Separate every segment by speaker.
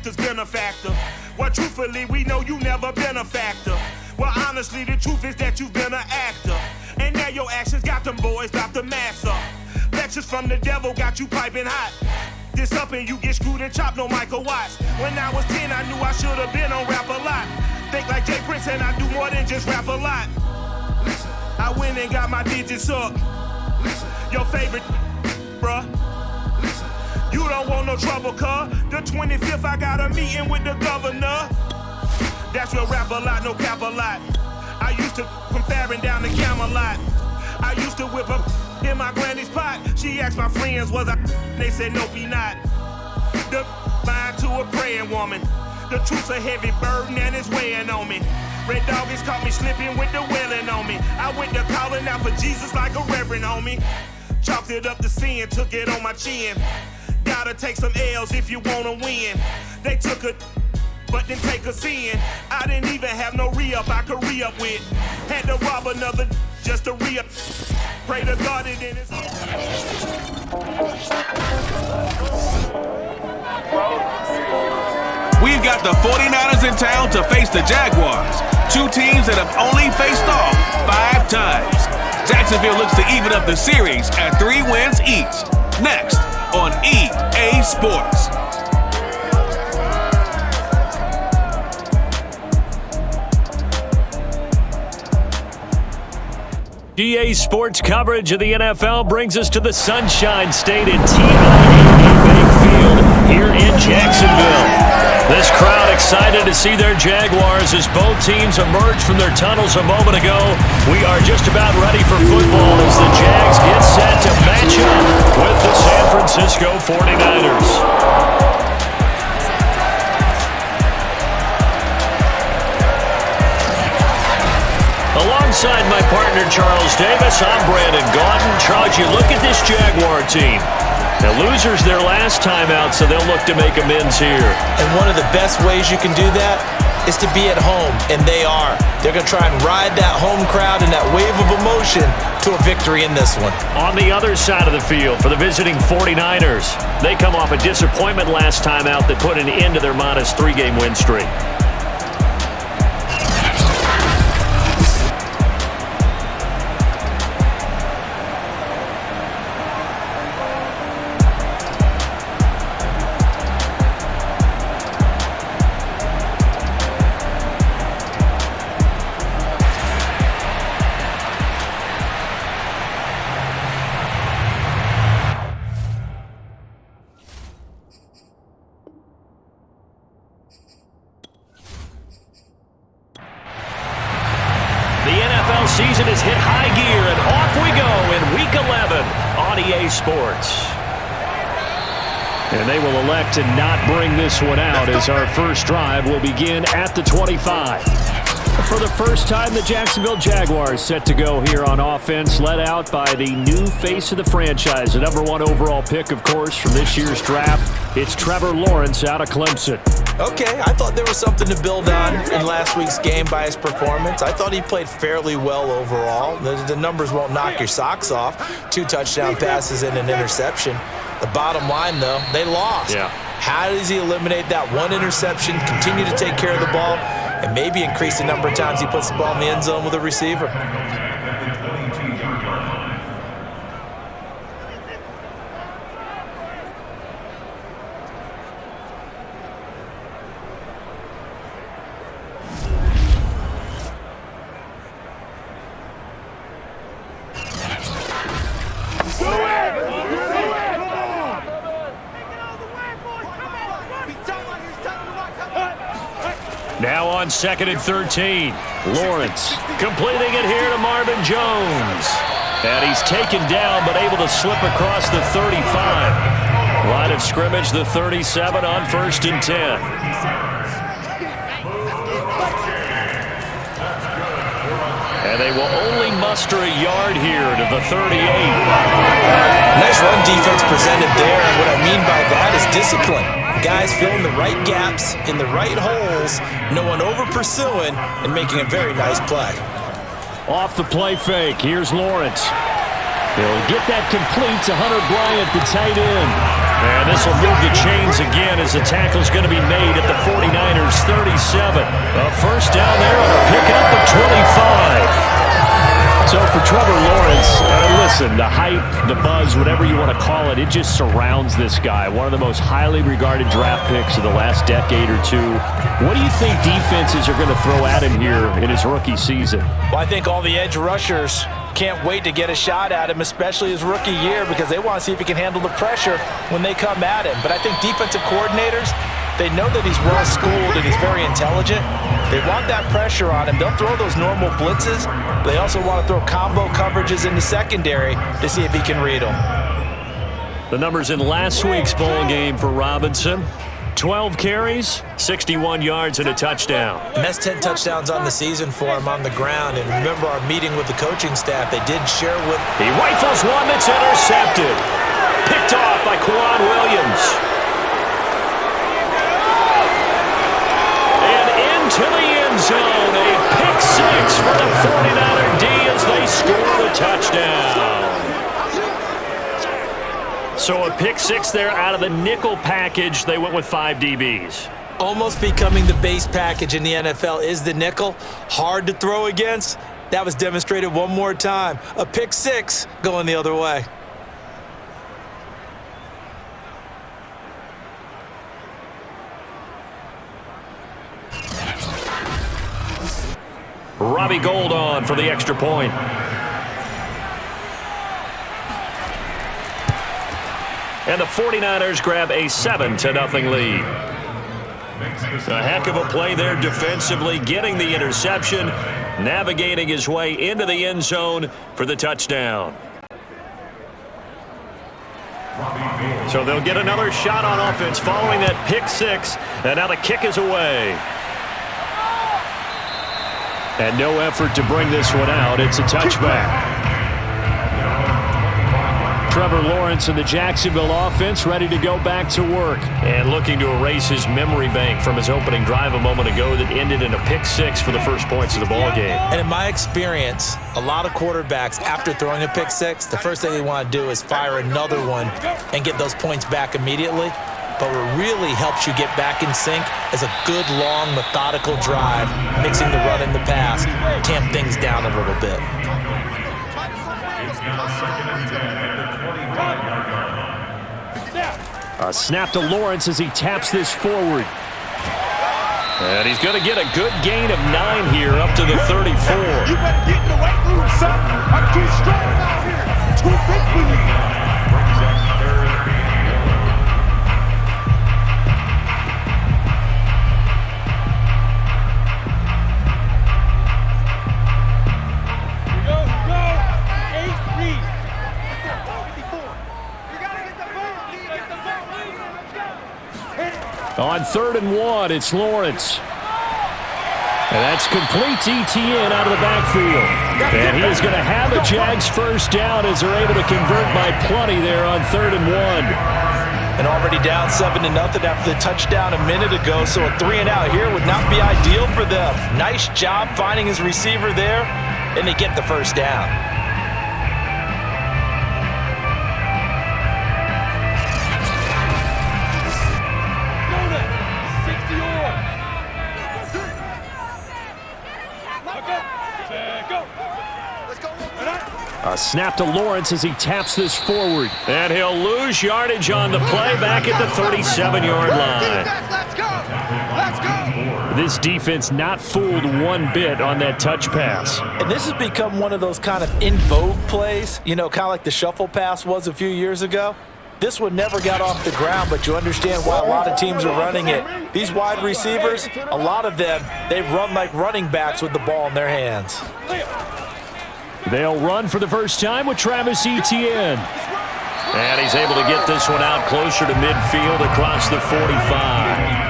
Speaker 1: actor's benefactor. Well, truthfully, we know you never been a factor. Well, honestly, the truth is that you've been an actor. And now your actions got them boys about to mass up. Lectures from the devil got you piping hot. This up and you get screwed and chopped, no Michael Watts. When I was 10, I knew I should have been on rap a lot. Think like Jay Prince and I do more than just rap a lot. Listen, I went and got my digits up. Listen, your favorite, bruh. Listen, you don't want no trouble, cuz. The 25th, I got a meeting with the governor. That's real rap a lot, no cap a lot. I used to from Farron down to Camelot. I used to whip up in my granny's pot. She asked my friends, was I? They said, nope, he not. The mind to a praying woman. The truth's a heavy burden and it's weighing on me. Red doggies caught me slipping with the wailing on me. I went to calling out for Jesus like a reverend homie. Chalked it up to sin, took it on my chin. Gotta take some L's if you wanna win. They took a but then take us in. I didn't even have no re-up I could re-up with. Had to rob another just to re-up. Pray to God it in his
Speaker 2: We've got the 49ers in town to face the Jaguars. Two teams that have only faced off 5 times. Jacksonville looks to even up the series at 3 wins each. Next on EA Sports.
Speaker 3: EA Sports coverage of the NFL brings us to the Sunshine State at TIAA Bank Field here in Jacksonville. This crowd excited to see their Jaguars as both teams emerged from their tunnels a moment ago. We are just about ready for football as the Jags get set to match up with the San Francisco 49ers. Alongside my partner, Charles Davis, I'm Brandon Gaudin. Charles, you look at this Jaguar team. The losers their last time out, so they'll look to make amends here.
Speaker 4: And one of the best ways you can do that is to be at home, and they are. They're going to try and ride that home crowd and that wave of emotion to a victory in this one.
Speaker 3: On the other side of the field for the visiting 49ers, they come off a disappointment last time out that put an end to their modest 3-game win streak. Season has hit high gear, and off we go in Week 11 on EA Sports. And they will elect to not bring this one out as our first drive will begin at the 25. For the first time, the Jacksonville Jaguars set to go here on offense, led out by the new face of the franchise, the #1 overall pick, of course, from this year's draft. It's Trevor Lawrence out of Clemson.
Speaker 4: Okay, I thought there was something to build on in last week's game by his performance. I thought he played fairly well overall. The numbers won't knock your socks off. 2 touchdown passes and an interception. The bottom line, though, they lost.
Speaker 3: Yeah.
Speaker 4: How does he eliminate that 1 interception, continue to take care of the ball, and maybe increase the number of times he puts the ball in the end zone with a receiver?
Speaker 3: Now on 2nd and 13. Lawrence completing it here to Marvin Jones. And he's taken down but able to slip across the 35. Line of scrimmage, the 37 on 1st and 10. And they will only muster a yard here to the 38.
Speaker 4: Nice run defense presented there, and what I mean by that is discipline. Guys filling the right gaps in the right holes, no one over-pursuing, and making a very nice play.
Speaker 3: Off the play fake, here's Lawrence. He'll get that complete to Hunter Bryant, the tight end. And this will move the chains again as the tackle's going to be made at the 49ers 37. A first down there on a pickup of 25. So for Trevor Lawrence, listen, the hype, the buzz, whatever you want to call it, it just surrounds this guy. One of the most highly regarded draft picks of the last decade or two. What do you think defenses are going to throw at him here in his rookie season?
Speaker 4: Well, I think all the edge rushers can't wait to get a shot at him, especially his rookie year, because they want to see if he can handle the pressure when they come at him. But I think defensive coordinators, they know that he's well-schooled and he's very intelligent. They want that pressure on him. They'll throw those normal blitzes, but they also want to throw combo coverages in the secondary to see if he can read them.
Speaker 3: The numbers in last week's bowl game for Robinson. 12 carries, 61 yards, and a touchdown.
Speaker 4: And that's 10 touchdowns on the season for him on the ground. And remember our meeting with the coaching staff, they did share with...
Speaker 3: He rifles one that's intercepted. Picked off by Quan Williams. And into the end zone, a pick six for the 49er D as they score the touchdown. So a pick six there out of the nickel package. They went with 5 DBs.
Speaker 4: Almost becoming the base package in the NFL is the nickel. Hard to throw against. That was demonstrated one more time. A pick six going the other way.
Speaker 3: Robbie Gould on for the extra point. And the 49ers grab a 7-0 lead. A heck of a play there defensively, getting the interception, navigating his way into the end zone for the touchdown. So they'll get another shot on offense following that pick six, and now the kick is away. And no effort to bring this one out. It's a touchback. Trevor Lawrence and the Jacksonville offense ready to go back to work and looking to erase his memory bank from his opening drive a moment ago that ended in a pick six for the first points of the ball game.
Speaker 4: And in my experience, a lot of quarterbacks, after throwing a pick six, the first thing they want to do is fire another one and get those points back immediately. But what really helps you get back in sync is a good, long, methodical drive, mixing the run and the pass, tamp things down a little bit.
Speaker 3: A snap to Lawrence as he taps this forward. And he's going to get a good gain of 9 here up to the 34.
Speaker 5: You better get in the weight room, son. I'm too strong out here. Too big for you.
Speaker 3: On 3rd and 1, it's Lawrence. And that's complete to Etienne out of the backfield. And he is going to have a Jags first down as they're able to convert by plenty there on 3rd and 1.
Speaker 4: And already down 7-0 after the touchdown a minute ago, so a 3-and-out here would not be ideal for them. Nice job finding his receiver there, and they get the first down.
Speaker 3: A snap to Lawrence as he taps this forward. And he'll lose yardage on the play back at the 37-yard line.
Speaker 5: Let's go! Let's go!
Speaker 3: This defense not fooled one bit on that touch pass.
Speaker 4: And this has become one of those kind of in vogue plays, you know, kind of like the shuffle pass was a few years ago. This one never got off the ground, but you understand why a lot of teams are running it. These wide receivers, a lot of them, they run like running backs with the ball in their hands.
Speaker 3: They'll run for the first time with Travis Etienne. And he's able to get this one out closer to midfield across the 45.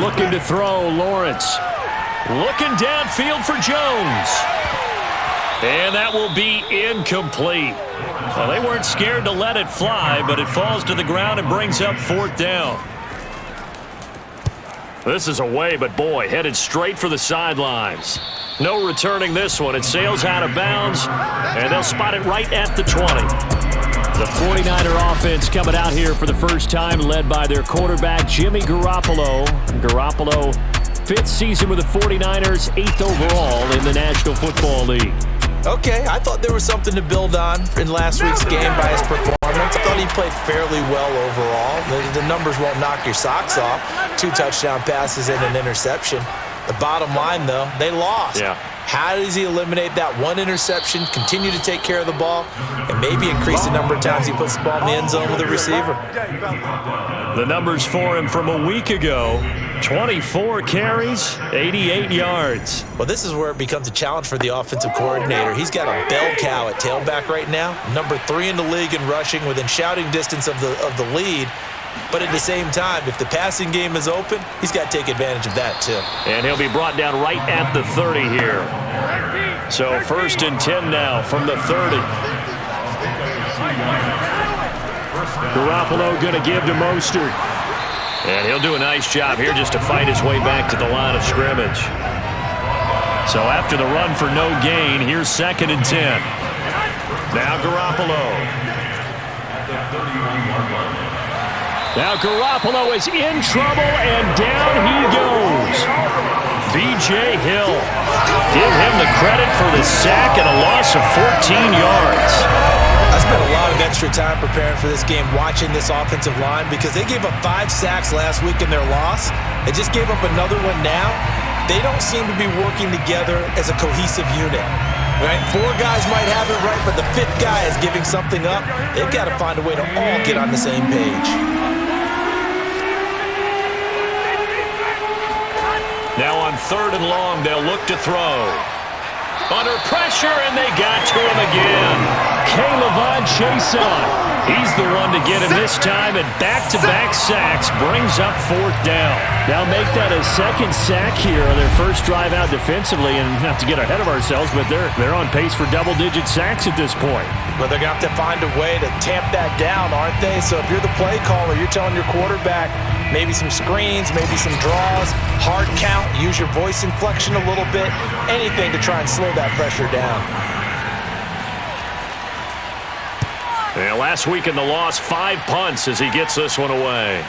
Speaker 3: Looking to throw, Lawrence. Looking downfield for Jones. And that will be incomplete. Well, they weren't scared to let it fly, but it falls to the ground and brings up 4th down. This is away, but boy, headed straight for the sidelines. No returning this one. It sails out of bounds, and they'll spot it right at the 20. The 49er offense coming out here for the first time, led by their quarterback, Jimmy Garoppolo. Garoppolo, 5th season with the 49ers, 8th overall in the National Football League.
Speaker 4: Okay, I thought there was something to build on in last week's game by his performance. I thought he played fairly well overall. The numbers won't knock your socks off. 2 touchdown passes and an interception. The bottom line, though, they lost.
Speaker 3: Yeah.
Speaker 4: How does he eliminate that 1 interception, continue to take care of the ball, and maybe increase the number of times he puts the ball in the end zone with the receiver?
Speaker 3: The numbers for him from a week ago, 24 carries, 88 yards.
Speaker 4: Well, this is where it becomes a challenge for the offensive coordinator. He's got a bell cow at tailback right now, number 3 in the league in rushing, within shouting distance of the lead. But at the same time, if the passing game is open, he's got to take advantage of that too.
Speaker 3: And he'll be brought down right at the 30 here. So 1st and 10 now from the 30. Garoppolo going to give to Mostert. And he'll do a nice job here just to fight his way back to the line of scrimmage. So after the run for no gain, here's 2nd and 10. Now Garoppolo. Now Garoppolo is in trouble, and down he goes. B.J. Hill. Give him the credit for the sack and a loss of 14 yards.
Speaker 4: I spent a lot of extra time preparing for this game, watching this offensive line, because they gave up 5 sacks last week in their loss. They just gave up another one now. They don't seem to be working together as a cohesive unit. Right? 4 guys might have it right, but the 5th guy is giving something up. They've got to find a way to all get on the same page.
Speaker 3: Now on 3rd and long, they'll look to throw. Under pressure, and they got to him again. K'Lavon Chaisson. He's the one to get him this time, and back-to-back sacks brings up 4th down. Now make that a 2nd sack here on their first drive out defensively, and not to get ahead of ourselves, but they're on pace for double-digit sacks at this point.
Speaker 4: But they're going to have to find a way to tamp that down, aren't they? So if you're the play caller, you're telling your quarterback maybe some screens, maybe some draws, hard count, use your voice inflection a little bit, anything to try and slow that pressure down.
Speaker 3: Yeah, last week in the loss, 5 punts as he gets this one away.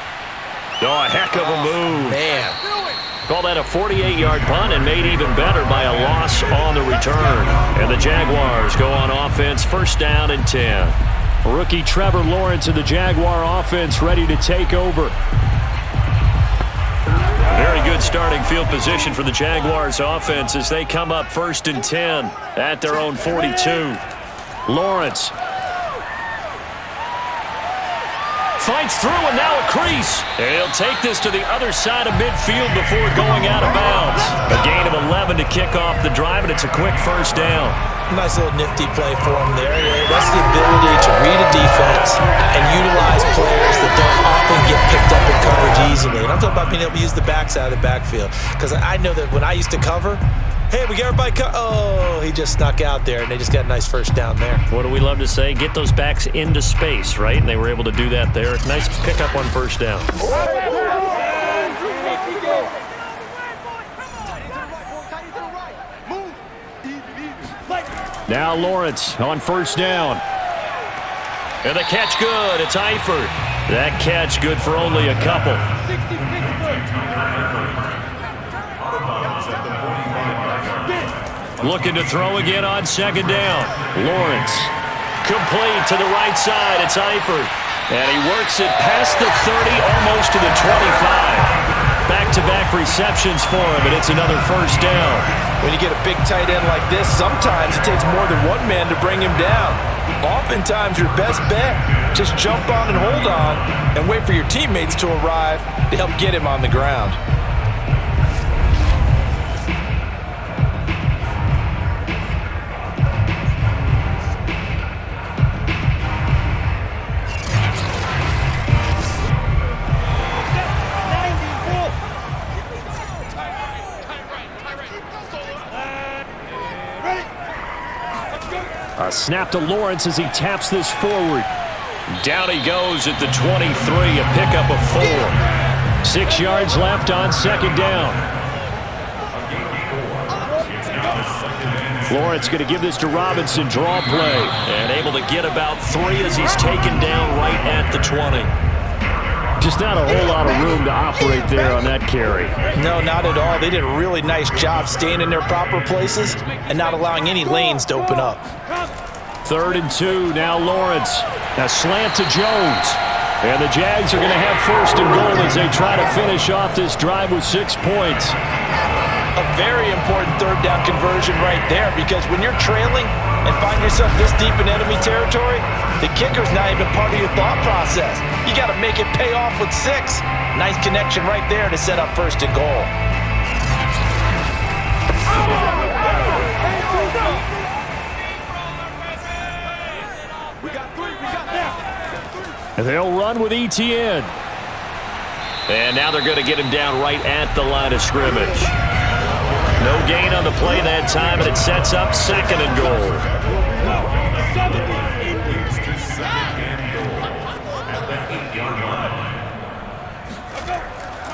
Speaker 3: Oh, a heck of a move.
Speaker 4: Man.
Speaker 3: Call that a 48-yard punt, and made even better by a loss on the return. And the Jaguars go on offense, 1st down and 10. Rookie Trevor Lawrence of the Jaguar offense ready to take over. Very good starting field position for the Jaguars offense as they come up 1st and 10 at their own 42. Lawrence fights through, and now a crease. And he'll take this to the other side of midfield before going out of bounds. A gain of 11 to kick off the drive, and it's a quick 1st down.
Speaker 4: Nice little nifty play for him there. That's the ability to read a defense and utilize players that don't often get picked up in coverage easily. And I'm talking about being able to use the backside of the backfield. Because I know that when I used to cover, hey, we got everybody oh, he just snuck out there, and they just got a nice 1st down there.
Speaker 3: What do we love to say? Get those backs into space, right? And they were able to do that there. Nice pickup on 1st down. Now Lawrence on 1st down. And the catch good. It's Eifert. That catch good for only a couple. Looking to throw again on 2nd down. Lawrence. Complete to the right side. It's Eifert. And he works it past the 30, almost to the 25. Back-to-back receptions for him, and it's another 1st down.
Speaker 4: When you get a big tight end like this, sometimes it takes more than one man to bring him down. Oftentimes, your best bet, just jump on and hold on and wait for your teammates to arrive to help get him on the ground.
Speaker 3: A snap to Lawrence as he taps this forward. Down he goes at the 23, a pickup of 4. 6 yards left on 2nd down. Lawrence going to give this to Robinson. Draw play. And able to get about 3 as he's taken down right at the 20. Just not a whole lot of room to operate there on that carry.
Speaker 4: No, not at all. They did a really nice job staying in their proper places and not allowing any lanes to open up.
Speaker 3: 3rd and 2. Now Lawrence. A slant to Jones. And the Jags are going to have 1st and goal as they try to finish off this drive with 6 points.
Speaker 4: A very important 3rd down conversion right there, because when you're trailing and find yourself this deep in enemy territory, the kicker's not even part of your thought process. You got to make it pay off with 6. Nice connection right there to set up 1st and goal.
Speaker 3: They'll run with ETN. And now they're going to get him down right at the line of scrimmage. No gain on the play that time, and it sets up 2nd and goal.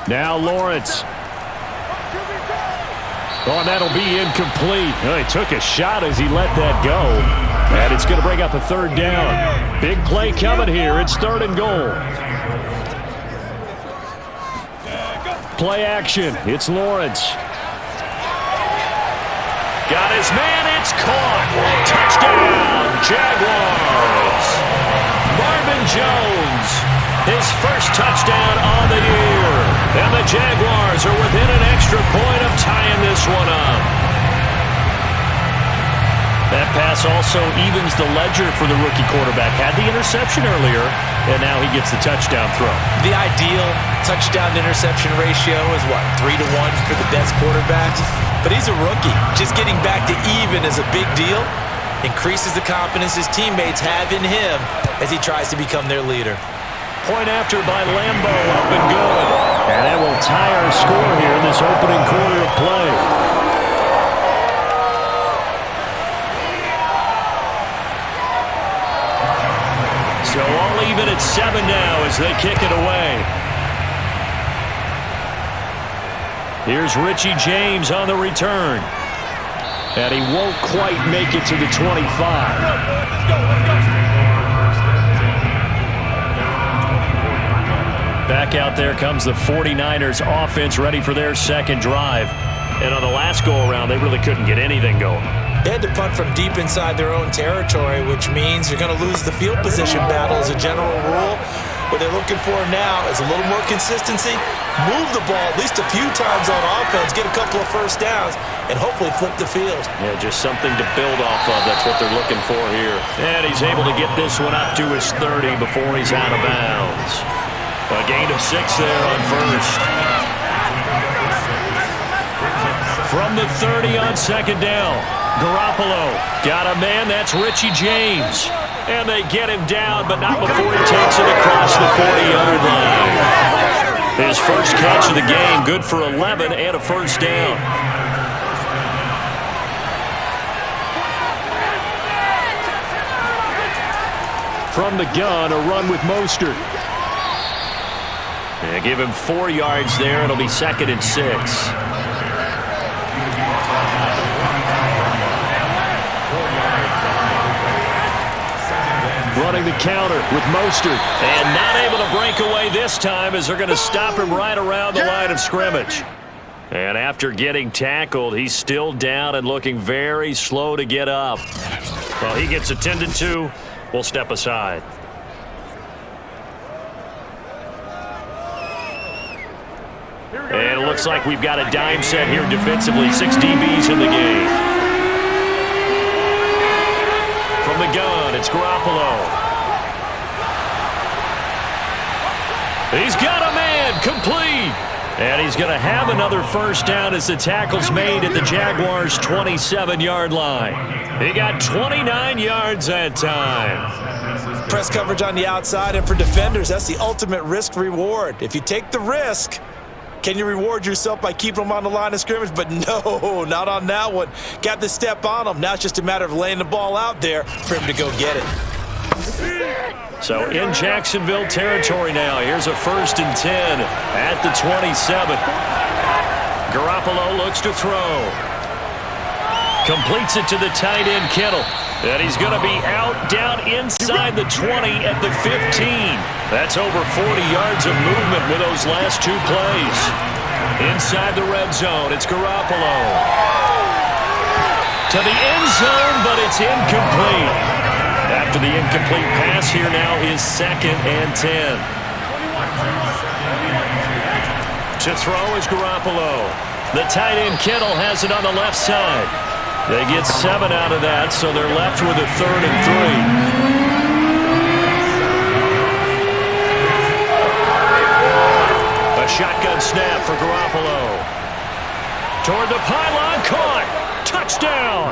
Speaker 3: Now Lawrence. Oh, and that'll be incomplete. Well, he took a shot as he let that go. And it's going to bring up a 3rd down. Big play coming here. It's 3rd and goal. Play action. It's Lawrence. Got his man. It's caught. Touchdown, Jaguars. Marvin Jones, his first touchdown on the year. And the Jaguars are within an extra point of tying this one up. That pass also evens the ledger for the rookie quarterback. Had the interception earlier, and now he gets the touchdown throw.
Speaker 4: The ideal touchdown-to-interception ratio is, what, 3 to 1 for the best quarterbacks? But he's a rookie. Just getting back to even is a big deal. Increases the confidence his teammates have in him as he tries to become their leader.
Speaker 3: Point after by Lambo, up and good. And that will tie our score here in this opening quarter of play. So all even at 7 now as they kick it away. Here's Richie James on the return. And he won't quite make it to the 25. Back out there comes the 49ers offense ready for their 2nd drive. And on the last go-around, they really couldn't get anything going.
Speaker 4: They had to punt from deep inside their own territory, which means you're going to lose the field position battle as a general rule. What they're looking for now is a little more consistency, move the ball at least a few times on offense, get a couple of 1st downs, and hopefully flip the field.
Speaker 3: Yeah, just something to build off of. That's what they're looking for here. And he's able to get this one up to his 30 before he's out of bounds. A gain of 6 there on 1st. From the 30 on 2nd down. Garoppolo got a man. That's Richie James. And they get him down, but not before he takes it across the 40-yard line. His first catch of the game, good for 11 and a 1st down. From the gun, a run with Mostert. They give him 4 yards there. It'll be 2nd and 6. Running the counter with Mostert. And not able to break away this time as they're going to stop him right around the line of scrimmage. And after getting tackled, he's still down and looking very slow to get up. Well, he gets attended to. We'll step aside. And it looks like we've got a dime set here defensively. 6 DBs in the game. From the gun, it's Garoppolo. He's got a man, complete. And he's going to have another 1st down as the tackle's made at the Jaguars' 27-yard line. He got 29 yards that time.
Speaker 4: Press coverage on the outside, and for defenders, that's the ultimate risk-reward. If you take the risk, can you reward yourself by keeping them on the line of scrimmage? But no, not on that one. Got the step on him. Now it's just a matter of laying the ball out there for him to go get it.
Speaker 3: So in Jacksonville territory now. Here's a 1st and 10 at the 27. Garoppolo looks to throw. Completes it to the tight end, Kittle. And he's going to be out down inside the 20 at the 15. That's over 40 yards of movement with those last 2 plays. Inside the red zone, it's Garoppolo. To the end zone, but it's incomplete. After the incomplete pass, here now is 2nd and 10. To throw is Garoppolo. The tight end, Kittle, has it on the left side. They get 7 out of that, so they're left with a 3rd and 3. A shotgun snap for Garoppolo. Toward the pylon, caught. Touchdown.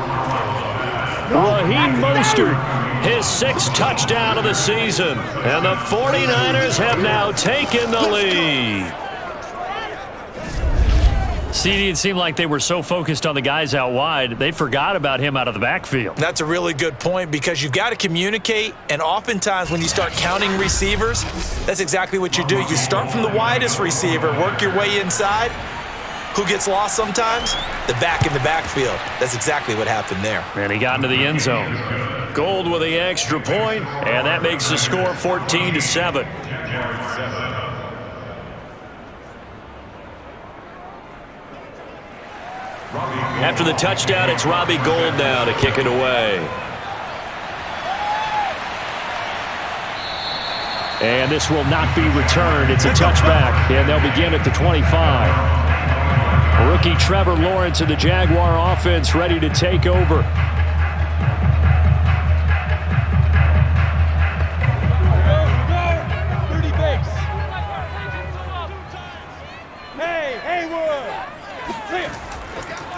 Speaker 3: Raheem Mostert, his 6th touchdown of the season. And the 49ers have now taken the lead. CD, it seemed like they were so focused on the guys out wide, they forgot about him out of the backfield.
Speaker 4: That's a really good point because you've got to communicate, and oftentimes when you start counting receivers, that's exactly what you do. You start from the widest receiver, work your way inside. Who gets lost sometimes? The back in the backfield. That's exactly what happened there.
Speaker 3: And he got into the end zone. Gold with the extra point, and that makes the score 14-7. After the touchdown, it's Robbie Gould now to kick it away. And this will not be returned. It's a touchback, and they'll begin at the 25. Rookie Trevor Lawrence of the Jaguar offense ready to take over.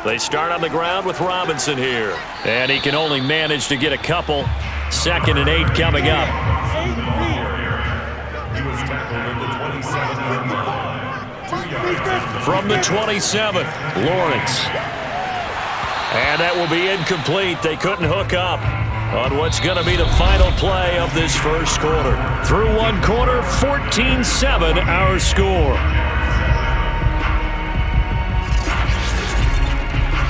Speaker 3: They start on the ground with Robinson here. And he can only manage to get a couple. 2nd and 8 coming up. From the 27th, Lawrence. And that will be incomplete. They couldn't hook up on what's going to be the final play of this first quarter. Through one quarter, 14-7 our score.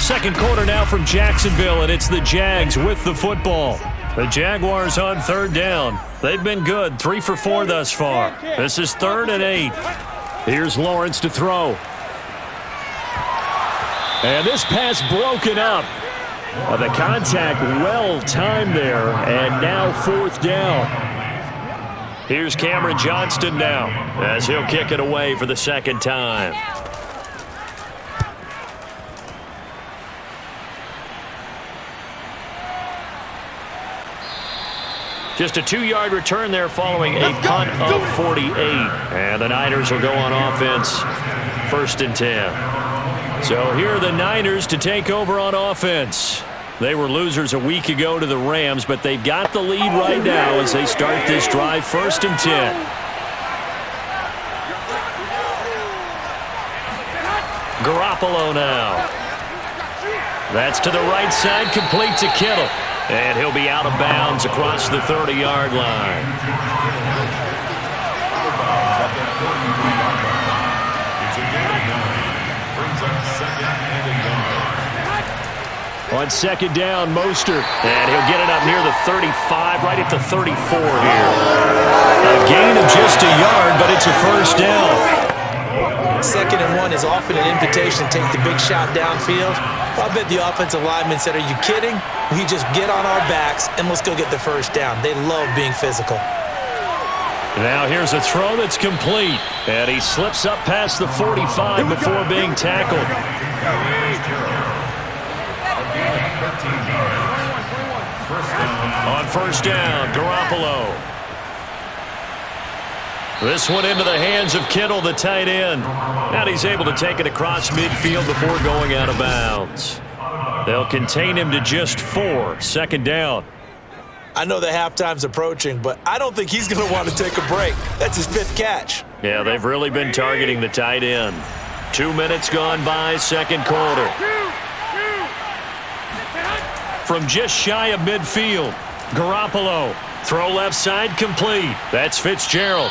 Speaker 3: Second quarter now from Jacksonville, and it's the Jags with the football. The Jaguars on 3rd down. They've been good, 3 for 4 thus far. This is 3rd and 8. Here's Lawrence to throw. And this pass broken up. The contact well timed there, and now 4th down. Here's Cameron Johnston now, as he'll kick it away for the 2nd time. Just a 2-yard return there following a punt of 48. And the Niners will go on offense, 1st and 10. So here are the Niners to take over on offense. They were losers a week ago to the Rams, but they've got the lead right now as they start this drive, 1st and 10. Garoppolo now. That's to the right side, complete to Kittle. And he'll be out of bounds across the 30-yard line. On 2nd down, Mostert. And he'll get it up near the 35, right at the 34 here. A gain of just a yard, but it's a 1st down.
Speaker 4: 2nd and 1 is often an invitation to take the big shot downfield. I bet the offensive lineman said, "Are you kidding? We just get on our backs and let's go get the 1st down." They love being physical.
Speaker 3: Now here's a throw that's complete. And he slips up past the 45 before being tackled. On 1st down, Garoppolo. This one into the hands of Kittle, the tight end. And he's able to take it across midfield before going out of bounds. They'll contain him to just 4. 2nd down.
Speaker 4: I know the halftime's approaching, but I don't think he's going to want to take a break. That's his 5th catch.
Speaker 3: Yeah, they've really been targeting the tight end. 2 minutes gone by, 2nd quarter. From just shy of midfield, Garoppolo. Throw left side complete. That's Fitzgerald.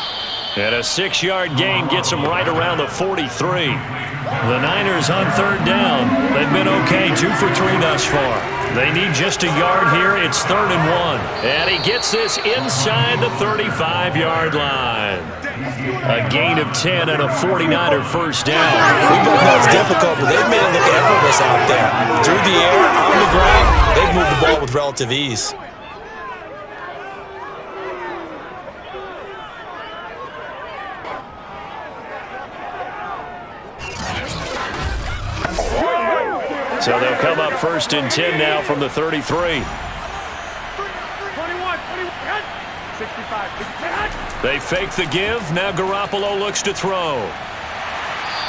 Speaker 3: And a 6-yard gain gets them right around the 43. The Niners on third down. They've been okay, 2 for 3 thus far. They need just a yard here. It's 3rd and 1. And he gets this inside the 35-yard line. A gain of 10 and a 49er first down.
Speaker 4: We both know it's difficult, but they've made it look effortless out there. Through the air, on the ground, they've moved the ball with relative ease.
Speaker 3: So they'll come up 1st and 10 now from the 33.
Speaker 5: 21, 65.
Speaker 3: They fake the give. Now Garoppolo looks to throw.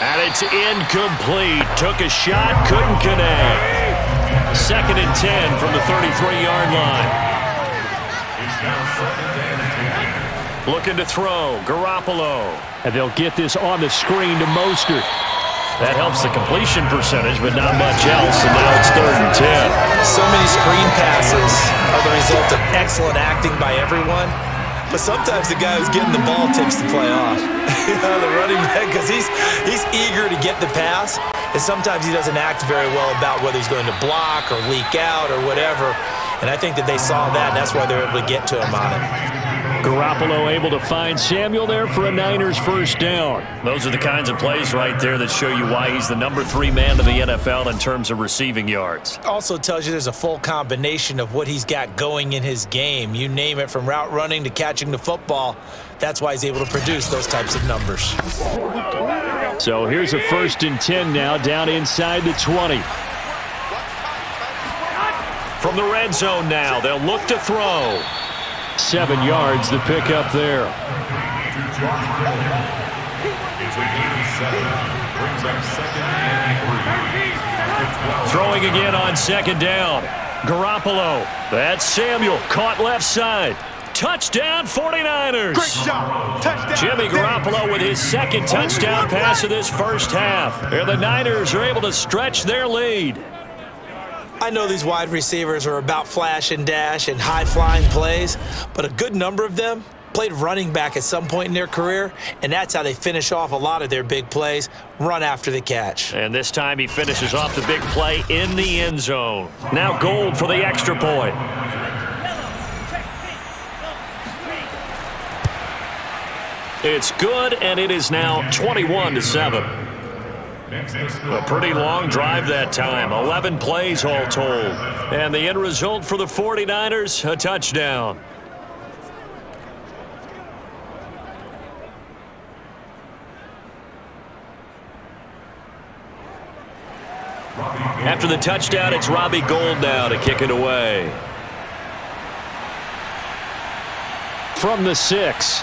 Speaker 3: And it's incomplete. Took a shot, couldn't connect. 2nd and 10 from the 33-yard line. Looking to throw. Garoppolo. And they'll get this on the screen to Mostert. That helps the completion percentage, but not much else, and now it's 3rd and 10.
Speaker 4: So many screen passes are the result of excellent acting by everyone, but sometimes the guy who's getting the ball takes the play off. The running back, because he's eager to get the pass, and sometimes he doesn't act very well about whether he's going to block or leak out or whatever, and I think that they saw that, and that's why they're able to get to him on it.
Speaker 3: Garoppolo able to find Samuel there for a Niners first down. Those are the kinds of plays right there that show you why he's the number 3 man in the NFL in terms of receiving yards.
Speaker 4: Also tells you there's a full combination of what he's got going in his game. You name it, from route running to catching the football. That's why he's able to produce those types of numbers.
Speaker 3: So here's a 1st and 10 now, down inside the 20. From the red zone now, they'll look to throw. 7 yards the pick up there. Throwing again on 2nd down. Garoppolo. That's Samuel. Caught left side. Touchdown 49ers.
Speaker 5: Great job. Touchdown.
Speaker 3: Jimmy Garoppolo with his 2nd touchdown pass of this first half. And the Niners are able to stretch their lead.
Speaker 4: I know these wide receivers are about flash and dash and high-flying plays, but a good number of them played running back at some point in their career, and that's how they finish off a lot of their big plays, run after the catch.
Speaker 3: And this time he finishes off the big play in the end zone. Now Gold for the extra point. It's good, and it is now 21-7. A pretty long drive that time, 11 plays all told. And the end result for the 49ers, a touchdown. After the touchdown, it's Robbie Gould now to kick it away. From the 6.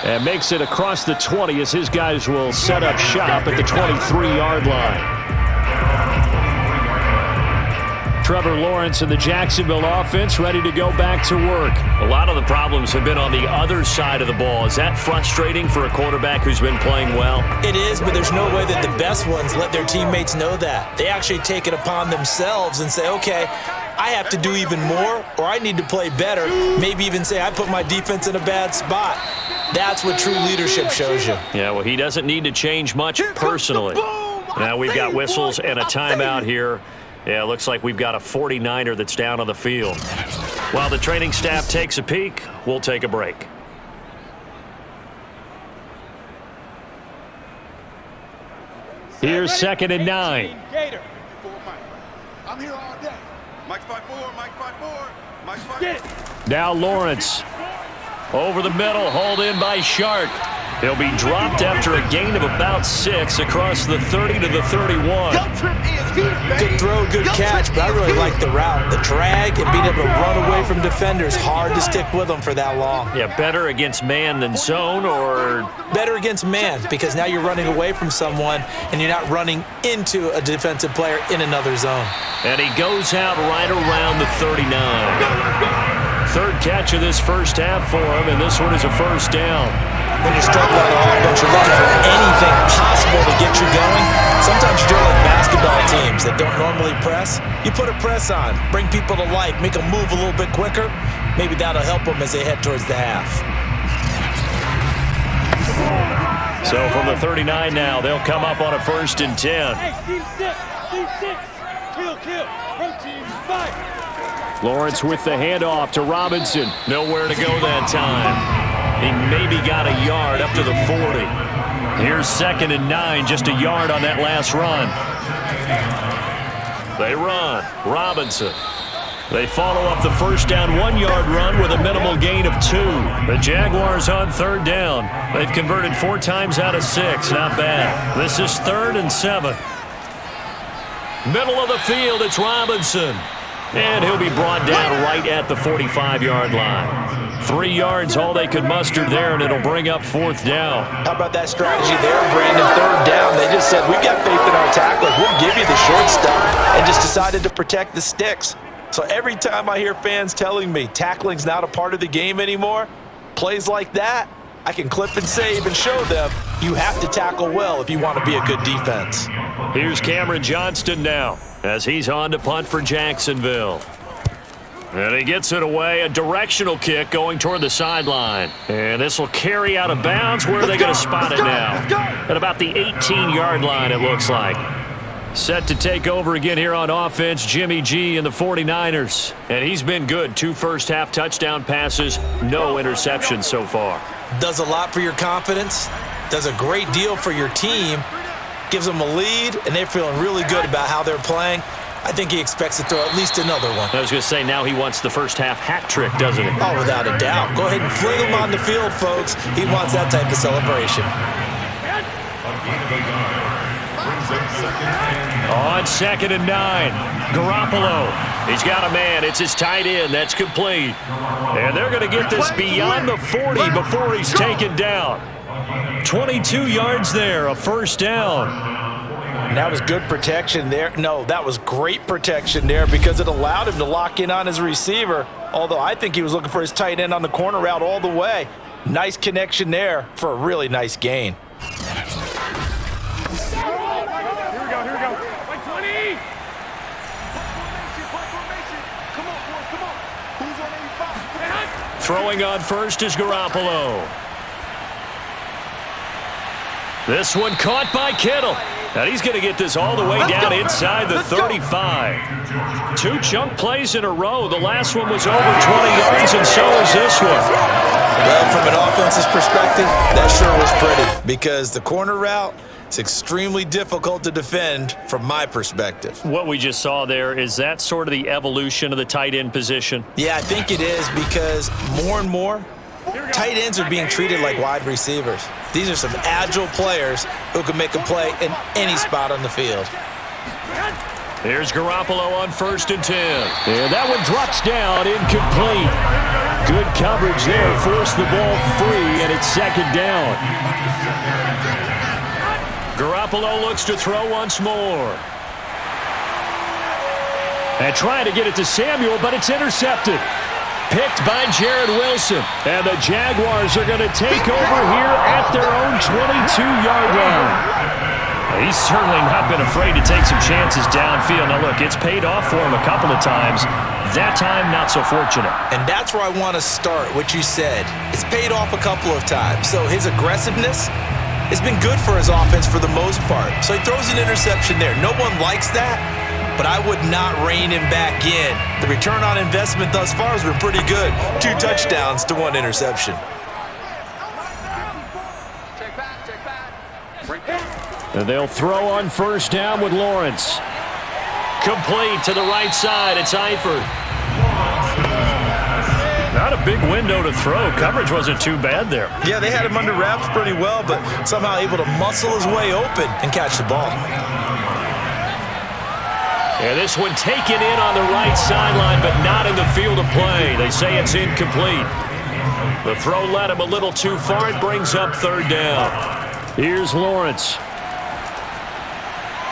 Speaker 3: And makes it across the 20 as his guys will set up shop at the 23-yard line. Trevor Lawrence and the Jacksonville offense ready to go back to work. A lot of the problems have been on the other side of the ball. Is that frustrating for a quarterback who's been playing well?
Speaker 4: It is, but there's no way that the best ones let their teammates know that. They actually take it upon themselves and say, okay, I have to do even more, or I need to play better. Maybe even say, I put my defense in a bad spot. That's what true leadership shows you.
Speaker 3: Yeah, well, he doesn't need to change much personally. Now we've got whistles and a timeout here. Yeah, it looks like we've got a 49er that's down on the field. While the training staff takes a peek, we'll take a break. Here's 2nd and 9.
Speaker 5: I'm here all day. Mike's 5'4", Mike's 5'4", Mike's 5'4".
Speaker 3: Now Lawrence. Over the middle, hauled in by Shark. He'll be dropped after a gain of about 6 across the 30 to the 31.
Speaker 4: Good throw, good catch, but I really like the route. The drag and being able to run away from defenders, hard to stick with them for that long.
Speaker 3: Yeah, better against man than zone, or?
Speaker 4: Better against man, because now you're running away from someone and you're not running into a defensive player in another zone.
Speaker 3: And he goes out right around the 39. Third catch of this first half for him, and this one is a first down.
Speaker 4: When you're struggling on offense, you're looking for anything possible to get you going. Sometimes you're doing like basketball teams that don't normally press. You put a press on, bring people to life, make them move a little bit quicker. Maybe that'll help them as they head towards the half.
Speaker 3: So from the 39 now, they'll come up on a 1st and 10.
Speaker 5: Hey, team 6. Kill. Rotate, fight.
Speaker 3: Lawrence with the handoff to Robinson. Nowhere to go that time. He maybe got a yard up to the 40. Here's 2nd and 9, just a yard on that last run. They run. Robinson. They follow up the 1st down 1-yard run with a minimal gain of 2. The Jaguars on 3rd down. They've converted 4 times out of 6. Not bad. This is 3rd and 7. Middle of the field, it's Robinson. And he'll be brought down right at the 45-yard line. 3 yards, all they could muster there, and it'll bring up 4th down.
Speaker 4: How about that strategy there, Brandon? 3rd down, they just said, we've got faith in our tacklers. We'll give you the short stuff, and just decided to protect the sticks. So every time I hear fans telling me tackling's not a part of the game anymore, plays like that, I can clip and save and show them you have to tackle well if you want to be a good defense.
Speaker 3: Here's Cameron Johnston now as he's on to punt for Jacksonville. And he gets it away, a directional kick going toward the sideline. And this will carry out of bounds. Where are they going to spot it now? At about the 18-yard line, it looks like. Set to take over again here on offense, Jimmy G and the 49ers. And he's been good. 2 first-half touchdown passes, no interceptions so far.
Speaker 4: Does a lot for your confidence, does a great deal for your team, gives them a lead, and they're feeling really good about how they're playing. I think he expects to throw at least another one.
Speaker 3: I was going to say, now he wants the first-half hat trick, doesn't he?
Speaker 4: Oh, without a doubt. Go ahead and fling him on the field, folks. He wants that type of celebration.
Speaker 3: On 2nd and 9, Garoppolo. He's got a man. It's his tight end. That's complete. And they're going to get this beyond the 40 before he's taken down. 22 yards there, a 1st down.
Speaker 4: And that was good protection there. No, that was great protection there because it allowed him to lock in on his receiver, although I think he was looking for his tight end on the corner route all the way. Nice connection there for a really nice gain.
Speaker 3: Throwing on first is Garoppolo. This one caught by Kittle. And he's going to get this all the way down inside the 35. 2 chunk plays in a row. The last one was over 20 yards, and so is this one.
Speaker 4: Well, from an offense's perspective, that sure was pretty because the corner route is extremely difficult to defend from my perspective.
Speaker 3: What we just saw there, is that sort of the evolution of the tight end position?
Speaker 4: Yeah, I think it is because more and more, tight ends are being treated like wide receivers. These are some agile players who can make a play in any spot on the field.
Speaker 3: Here's Garoppolo on 1st and 10. And that one drops down, incomplete. Good coverage there, forced the ball free, and it's 2nd down. Garoppolo looks to throw once more. And trying to get it to Samuel, but it's intercepted. Picked by Jared Wilson. And the Jaguars are going to take over here at their own 22-yard line. He's certainly not been afraid to take some chances downfield. Now, look, it's paid off for him a couple of times. That time, not so fortunate. And
Speaker 4: that's where I want to start, what you said. It's paid off a couple of times. So his aggressiveness has been good for his offense for the most part. So he throws an interception there. No one likes that, but I would not rein him back in. The return on investment thus far has been pretty good. 2 touchdowns to 1 interception.
Speaker 3: And they'll throw on 1st down with Lawrence. Complete to the right side. It's Eifert. Not a big window to throw. Coverage wasn't too bad there.
Speaker 4: Yeah, they had him under wraps pretty well, but somehow able to muscle his way open and catch the ball.
Speaker 3: And this one taken in on the right sideline, but not in the field of play. They say it's incomplete. The throw led him a little too far. It brings up 3rd down. Here's Lawrence.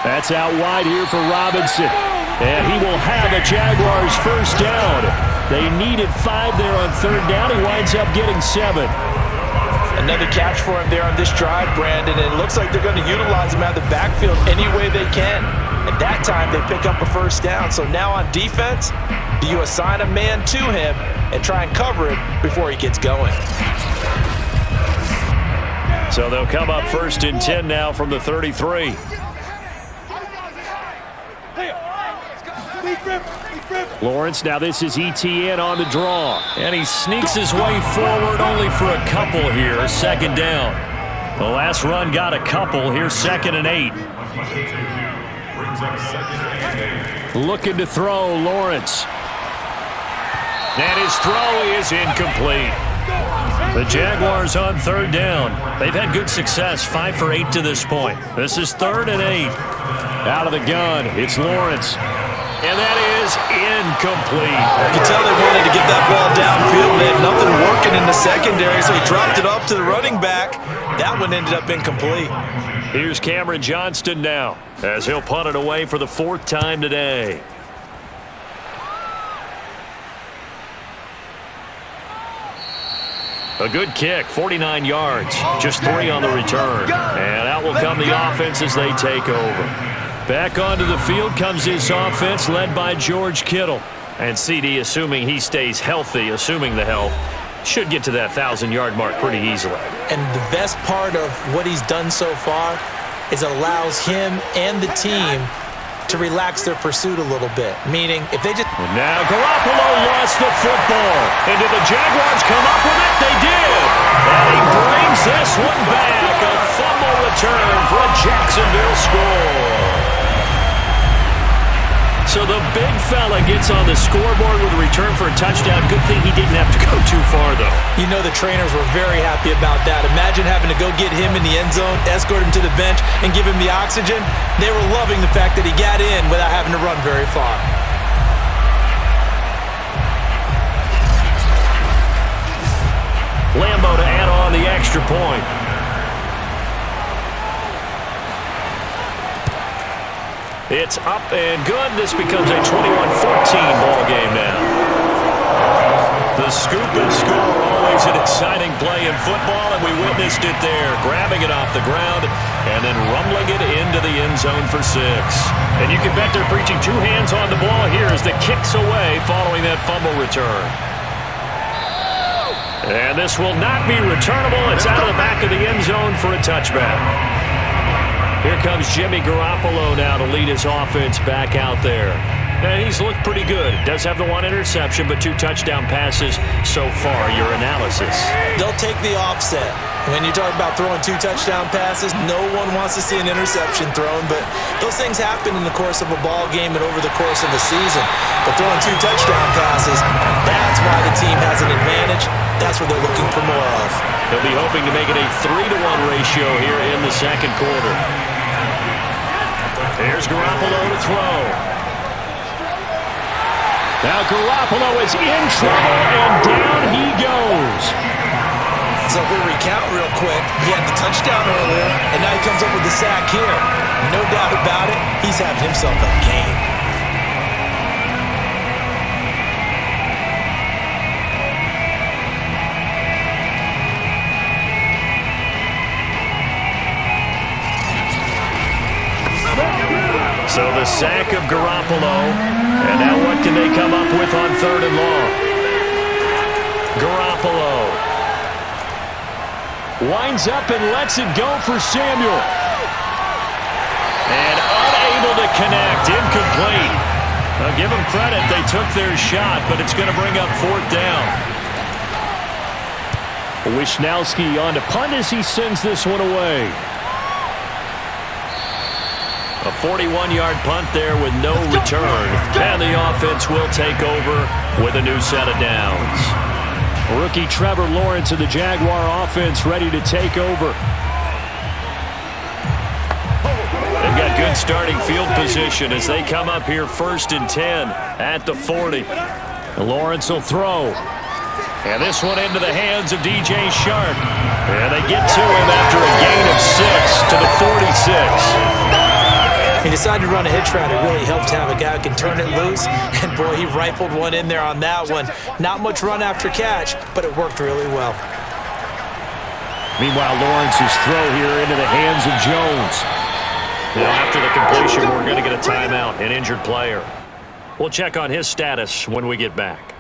Speaker 3: That's out wide here for Robinson. And he will have a Jaguars 1st down. They needed 5 there on 3rd down. He winds up getting 7.
Speaker 4: Another catch for him there on this drive, Brandon. And it looks like they're going to utilize him out of the backfield any way they can. At that time, they pick up a 1st down. So now on defense, do you assign a man to him and try and cover it before he gets going?
Speaker 3: So they'll come up 1st and 10 now from the 33. Lawrence, now this is ETN on the draw. And he sneaks his way forward only for a couple here. 2nd down. The last run got a couple. Here's 2nd and 8. Looking to throw, Lawrence. And his throw is incomplete. The Jaguars on 3rd down. They've had good success, 5 for 8 to this point. This is 3rd and 8. Out of the gun, it's Lawrence. And that is incomplete.
Speaker 4: You can tell they wanted to get that ball downfield. They had nothing working in the secondary, so he dropped it off to the running back. That one ended up incomplete.
Speaker 3: Here's Cameron Johnston now, as he'll punt it away for the 4th time today. A good kick, 49 yards, just 3 on the return. And out will come the offense as they take over. Back onto the field comes this offense led by George Kittle. And CD, assuming he stays healthy, assuming the health, should get to that 1,000-yard mark pretty easily. And
Speaker 4: the best part of what he's done so far is it allows him and the team to relax their pursuit a little bit. Meaning, if they just...
Speaker 3: And now Garoppolo lost the football. And did the Jaguars come up with it? They did. And he brings this one back. A fumble return for a Jacksonville score. So the big fella gets on the scoreboard with a return for a touchdown. Good thing he didn't have to go too far, though.
Speaker 4: You know the trainers were very happy about that. Imagine having to go get him in the end zone, escort him to the bench, and give him the oxygen. They were loving the fact that he got in without having to run very far.
Speaker 3: Lambo to add on the extra point. It's up and good. This becomes a 21-14 ball game now. The scoop and score, always an exciting play in football, and we witnessed it there, grabbing it off the ground and then rumbling it into the end zone for 6. And you can bet they're preaching 2 hands on the ball here as the kick's away following that fumble return. And this will not be returnable. It's out of the back of the end zone for a touchback. Here comes Jimmy Garoppolo now to lead his offense back out there. And he's looked pretty good. Does have the 1 interception, but 2 touchdown passes so far. Your analysis?
Speaker 4: They'll take the offset. When you talk about throwing 2 touchdown passes, no one wants to see an interception thrown, but those things happen in the course of a ball game and over the course of a season. But throwing 2 touchdown passes, that's why the team has an advantage. That's what they're looking for more of.
Speaker 3: They'll be hoping to make it a 3-to-1 ratio here in the 2nd quarter. Here's Garoppolo to throw. Now Garoppolo is in trouble, and down he goes.
Speaker 4: So if we recount real quick, he had the touchdown earlier, and now he comes up with the sack here. No doubt about it, he's having himself a game.
Speaker 3: So the sack of Garoppolo, and now what can they come up with on 3rd and long? Garoppolo winds up and lets it go for Samuel. And unable to connect, incomplete. Now give them credit, they took their shot, but it's going to bring up 4th down. Wisnowski on to punt as he sends this one away. A 41-yard punt there with no return. And the offense will take over with a new set of downs. Rookie Trevor Lawrence of the Jaguar offense ready to take over. They've got good starting field position as they come up here 1st and 10 at the 40. Lawrence will throw. And this one into the hands of DJ Shark. And they get to him after a gain of 6 to the 46.
Speaker 4: He decided to run a hitch route. It really helped to have a guy who can turn it loose. And, boy, he rifled one in there on that one. Not much run after catch, but it worked really well.
Speaker 3: Meanwhile, Lawrence's throw here into the hands of Jones. Now, after the completion, we're going to get a timeout, an injured player. We'll check on his status when we get back.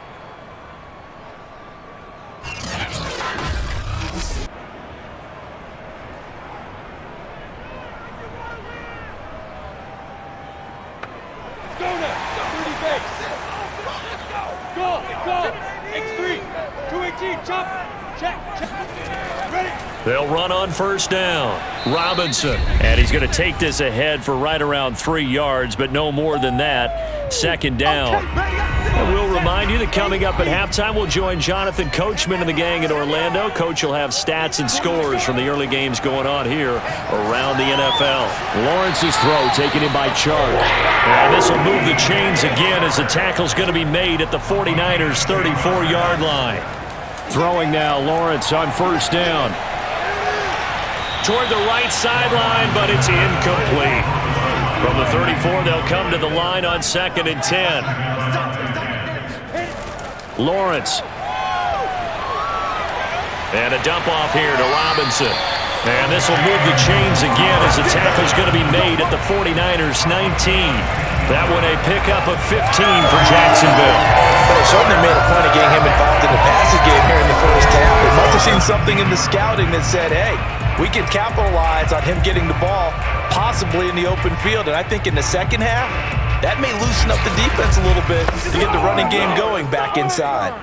Speaker 3: They'll run on first down. Robinson. And he's going to take this ahead for right around 3 yards, but no more than that. Second down. And we'll remind you that coming up at halftime, we'll join Jonathan Coachman and the gang in Orlando. Coach will have stats and scores from the early games going on here around the NFL.
Speaker 6: Lawrence's throw taken in by Chark.
Speaker 3: And this will move the chains again as the tackle's going to be made at the 49ers' 34-yard line.
Speaker 6: Throwing now, Lawrence on first down.
Speaker 3: Toward the right sideline, but it's incomplete. From the 34, they'll come to the line on 2nd and 10. Lawrence. And a dump off here to Robinson. And this will move the chains again as the tackle's going to be made at the 49ers' 19. That one a pickup of 15 for Jacksonville.
Speaker 4: But they certainly made a point of getting him involved in the passing game here in the first half. They must have seen something in the scouting that said, hey, we can capitalize on him getting the ball, possibly in the open field. And I think in the second half, that may loosen up the defense a little bit to get the running game going back inside.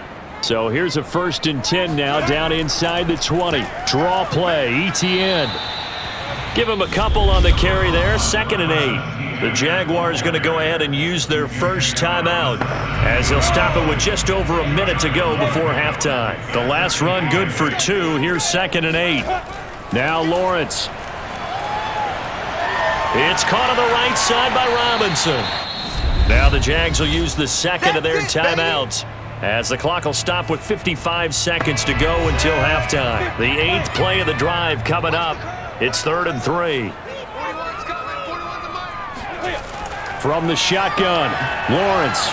Speaker 6: So here's a 1st and 10 now down inside the 20. Draw play, ETN.
Speaker 3: Give him a couple on the carry there, 2nd and 8. The Jaguars going to go ahead and use their first timeout as they'll stop it with just over a minute to go before halftime. The last run good for 2. Here's 2nd and 8.
Speaker 6: Now Lawrence.
Speaker 3: It's caught on the right side by Robinson. Now the Jags will use the second of their timeouts as the clock will stop with 55 seconds to go until halftime. The 8th play of the drive coming up. It's 3rd and 3.
Speaker 6: From the shotgun, Lawrence.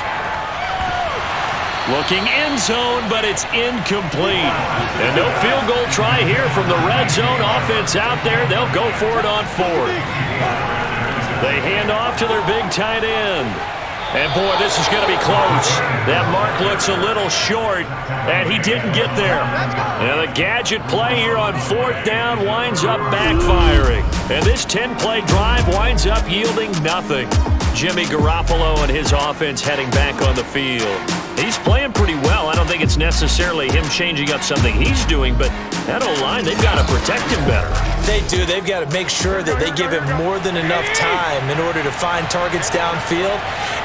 Speaker 3: Looking end zone, but it's incomplete. And no field goal try here from the red zone. Offense out there. They'll go for it on 4th. They hand off to their big tight end. And, boy, this is going to be close. That mark looks a little short, and he didn't get there. And the gadget play here on 4th down winds up backfiring. And this 10-play drive winds up yielding nothing. Jimmy Garoppolo and his offense heading back on the field. He's playing pretty well. I don't think it's necessarily him changing up something he's doing, but that O-line, they've got to protect him better.
Speaker 4: They do. They've got to make sure that they give him more than enough time in order to find targets downfield.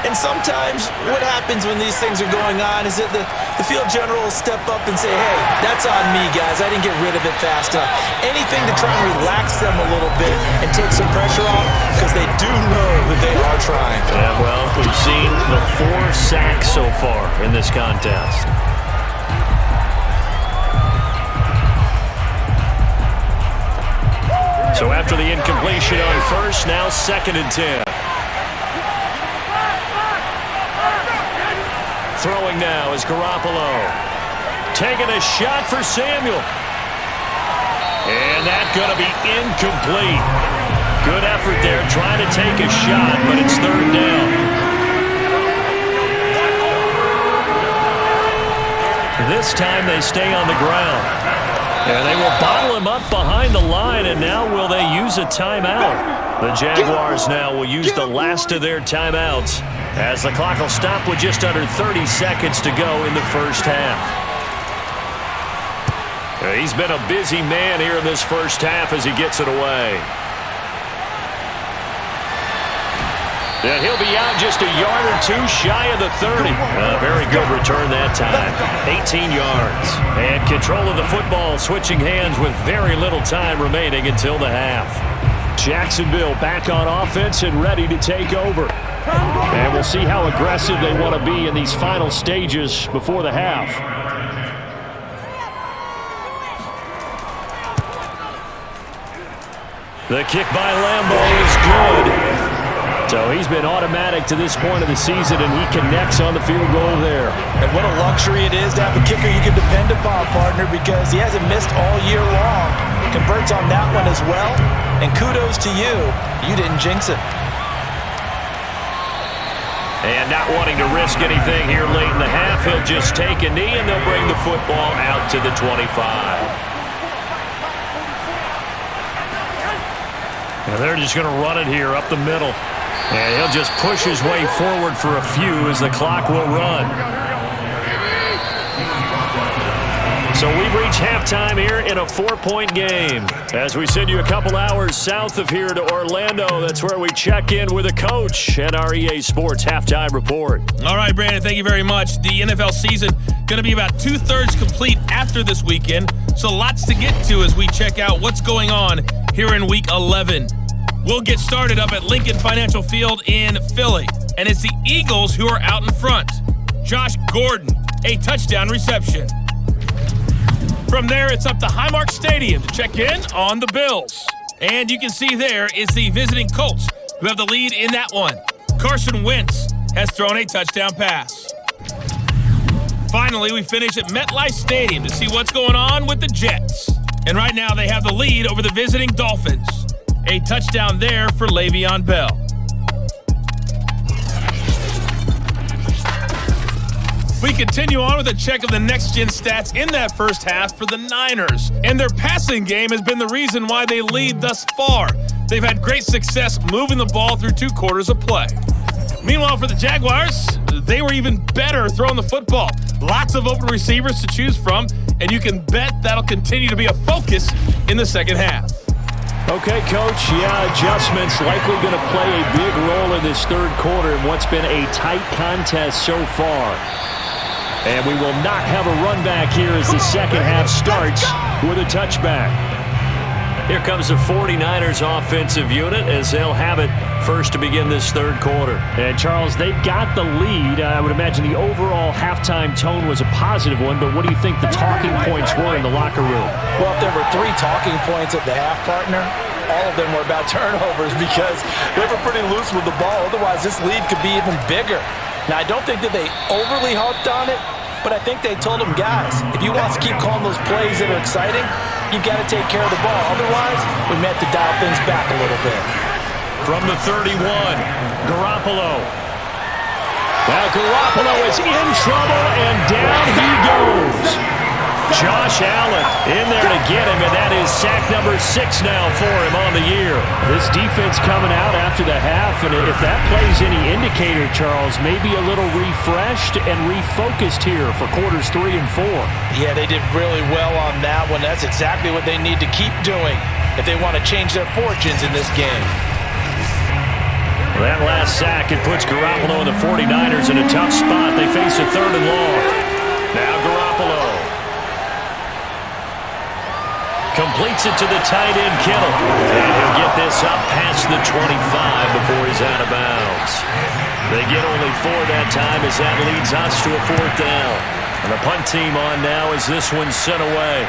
Speaker 4: And sometimes what happens when these things are going on is that the field general will step up and say, hey, that's on me, guys. I didn't get rid of it fast enough. Anything to try and relax them a little bit and take some pressure off because they do know that they are trying.
Speaker 3: Yeah, well, we've seen the 4 sacks so far in this contest. So after the incompletion on first, now 2nd and 10. Throwing now is Garoppolo. Taking a shot for Samuel. And that's going to be incomplete. Good effort there trying to take a shot, but it's 3rd down. This time they stay on the ground. And they will bottle him up behind the line, and now will they use a timeout? The Jaguars now will use the last of their timeouts as the clock will stop with just under 30 seconds to go in the first half. He's been a busy man here in this first half as he gets it away. And he'll be out just a yard or 2 shy of the 30. A very good return that time. 18 yards. And control of the football switching hands with very little time remaining until the half.
Speaker 6: Jacksonville back on offense and ready to take over. And we'll see how aggressive they want to be in these final stages before the half.
Speaker 3: The kick by Lambo is good.
Speaker 6: So he's been automatic to this point of the season, and he connects on the field goal there.
Speaker 4: And what a luxury it is to have a kicker you can depend upon, partner, because he hasn't missed all year long. Converts on that one as well. And kudos to you. You didn't jinx it.
Speaker 3: And not wanting to risk anything here late in the half, he'll just take a knee, and they'll bring the football out to the 25. And they're just going to run it here up the middle. And he'll just push his way forward for a few as the clock will run. So we've reached halftime here in a 4-point game. As we send you a couple hours south of here to Orlando, that's where we check in with a coach and our EA Sports Halftime Report.
Speaker 7: All right, Brandon, thank you very much. The NFL season going to be about 2/3 complete after this weekend, so lots to get to as we check out what's going on here in Week 11. We'll get started up at Lincoln Financial Field in Philly, and it's the Eagles who are out in front. Josh Gordon, a touchdown reception. From there, it's up to Highmark Stadium to check in on the Bills. And you can see there is the visiting Colts who have the lead in that one. Carson Wentz has thrown a touchdown pass. Finally, we finish at MetLife Stadium to see what's going on with the Jets. And right now, they have the lead over the visiting Dolphins. A touchdown there for Le'Veon Bell. We continue on with a check of the next-gen stats in that first half for the Niners. And their passing game has been the reason why they lead thus far. They've had great success moving the ball through 2 quarters of play. Meanwhile, for the Jaguars, they were even better throwing the football. Lots of open receivers to choose from, and you can bet that'll continue to be a focus in the second half.
Speaker 3: Okay, Coach, adjustments likely going to play a big role in this third quarter in what's been a tight contest so far. And we will not have a run back here as the second half starts with a touchback. Here comes the 49ers offensive unit as they'll have it first to begin this third quarter. And, Charles, they've got the lead. I would imagine the overall halftime tone was a positive one, but what do you think the talking points were in the locker room?
Speaker 4: Well, if there were 3 talking points at the half, partner, all of them were about turnovers because they were pretty loose with the ball. Otherwise, this lead could be even bigger. Now, I don't think that they overly harped on it, but I think they told them, guys, if you want to keep calling those plays that are exciting, you've got to take care of the ball. Otherwise, we may have to dial things back a little bit.
Speaker 3: From the 31, Garoppolo. Now Garoppolo is in trouble, and down he goes. Josh Allen in there to get him, and that is sack number 6 now for him on the year. This defense coming out after the half, and if that plays any indicator, Charles, maybe a little refreshed and refocused here for quarters 3 and 4.
Speaker 4: Yeah, they did really well on that one. That's exactly what they need to keep doing if they want to change their fortunes in this game.
Speaker 3: That last sack, it puts Garoppolo and the 49ers in a tough spot. They face a 3rd and long. Now Garoppolo completes it to the tight end, Kittle. And he'll get this up past the 25 before he's out of bounds. They get only 4 that time as that leads us to a 4th down. And the punt team on now as this one's sent away.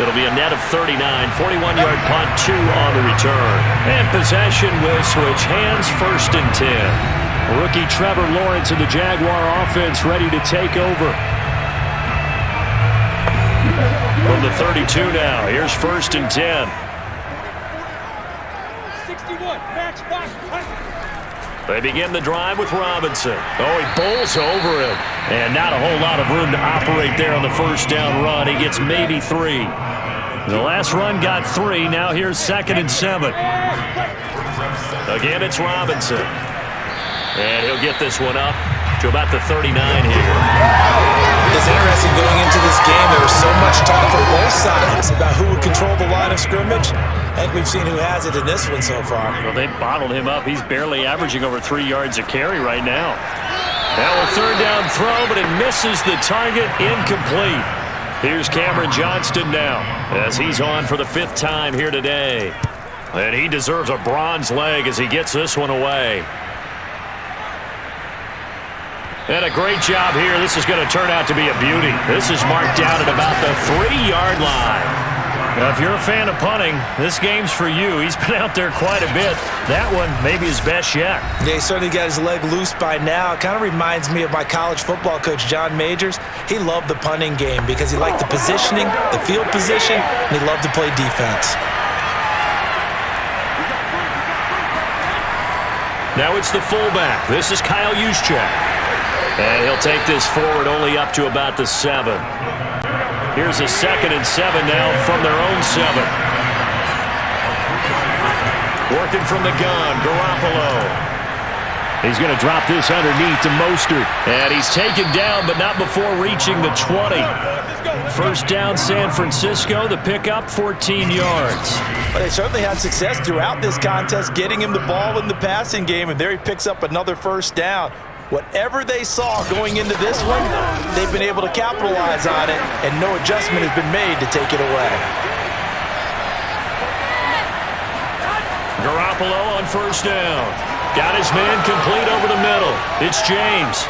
Speaker 3: It'll be a net of 39, 41-yard punt, 2 on the return. And possession will switch hands, 1st and 10. Rookie Trevor Lawrence and the Jaguar offense ready to take over. From the 32 now, here's 1st and 10.
Speaker 5: 61, match box, punt.
Speaker 3: They begin the drive with Robinson. Oh, he bowls over him. And not a whole lot of room to operate there on the 1st down run. He gets maybe 3. The last run got 3. Now here's 2nd and 7. Again, it's Robinson. And he'll get this one up to about the 39 here.
Speaker 4: It's interesting going into this game. There was so much talk on both sides about who would control the line of scrimmage. I think we've seen who has it in this one so far.
Speaker 3: Well, they bottled him up. He's barely averaging over 3 yards a carry right now. Now a 3rd down throw, but it misses the target. Incomplete. Here's Cameron Johnston now as he's on for the 5th time here today. And he deserves a bronze leg as he gets this one away. And a great job here. This is going to turn out to be a beauty. This is marked down at about the 3-yard line. Now, if you're a fan of punting, this game's for you. He's been out there quite a bit. That one maybe his best yet.
Speaker 4: Yeah, he certainly got his leg loose by now. It kind of reminds me of my college football coach, John Majors. He loved the punting game because he liked the positioning, the field position, and he loved to play defense.
Speaker 3: Now it's the fullback. This is Kyle Juszczyk. And he'll take this forward only up to about the 7. Here's a 2nd and 7 now from their own 7. Working from the gun, Garoppolo.
Speaker 6: He's going to drop this underneath to Mostert. And he's taken down, but not before reaching the 20. First down, San Francisco. The pickup, 14 yards.
Speaker 4: Well, they certainly had success throughout this contest, getting him the ball in the passing game, and there he picks up another first down. Whatever they saw going into this one, they've been able to capitalize on it, and no adjustment has been made to take it away.
Speaker 6: Garoppolo on first down. Got his man complete over the middle. It's James.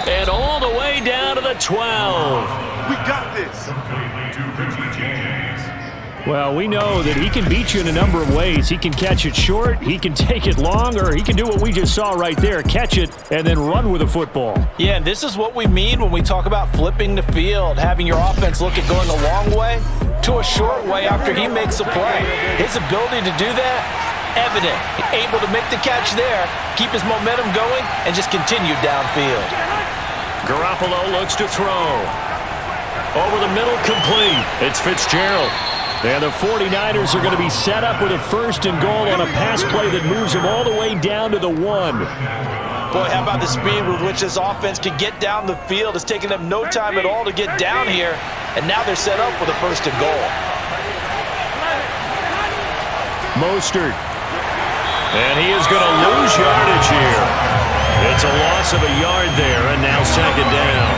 Speaker 6: And all the way down to the 12.
Speaker 5: We got this.
Speaker 6: Well, we know that he can beat you in a number of ways. He can catch it short, he can take it long, or he can do what we just saw right there, catch it and then run with the football.
Speaker 4: Yeah, and this is what we mean when we talk about flipping the field, having your offense look at going a long way to a short way after he makes a play. His ability to do that, evident. Able to make the catch there, keep his momentum going, and just continue downfield.
Speaker 6: Garoppolo looks to throw. Over the middle, complete. It's Fitzgerald. And the 49ers are going to be set up with a first and goal on a pass play that moves them all the way down to the 1.
Speaker 4: Boy, how about the speed with which this offense can get down the field? It's taken them no time at all to get down here, and now they're set up with a first and goal.
Speaker 6: Mostert. And he is going to lose yardage here. It's a loss of a yard there, and now second down.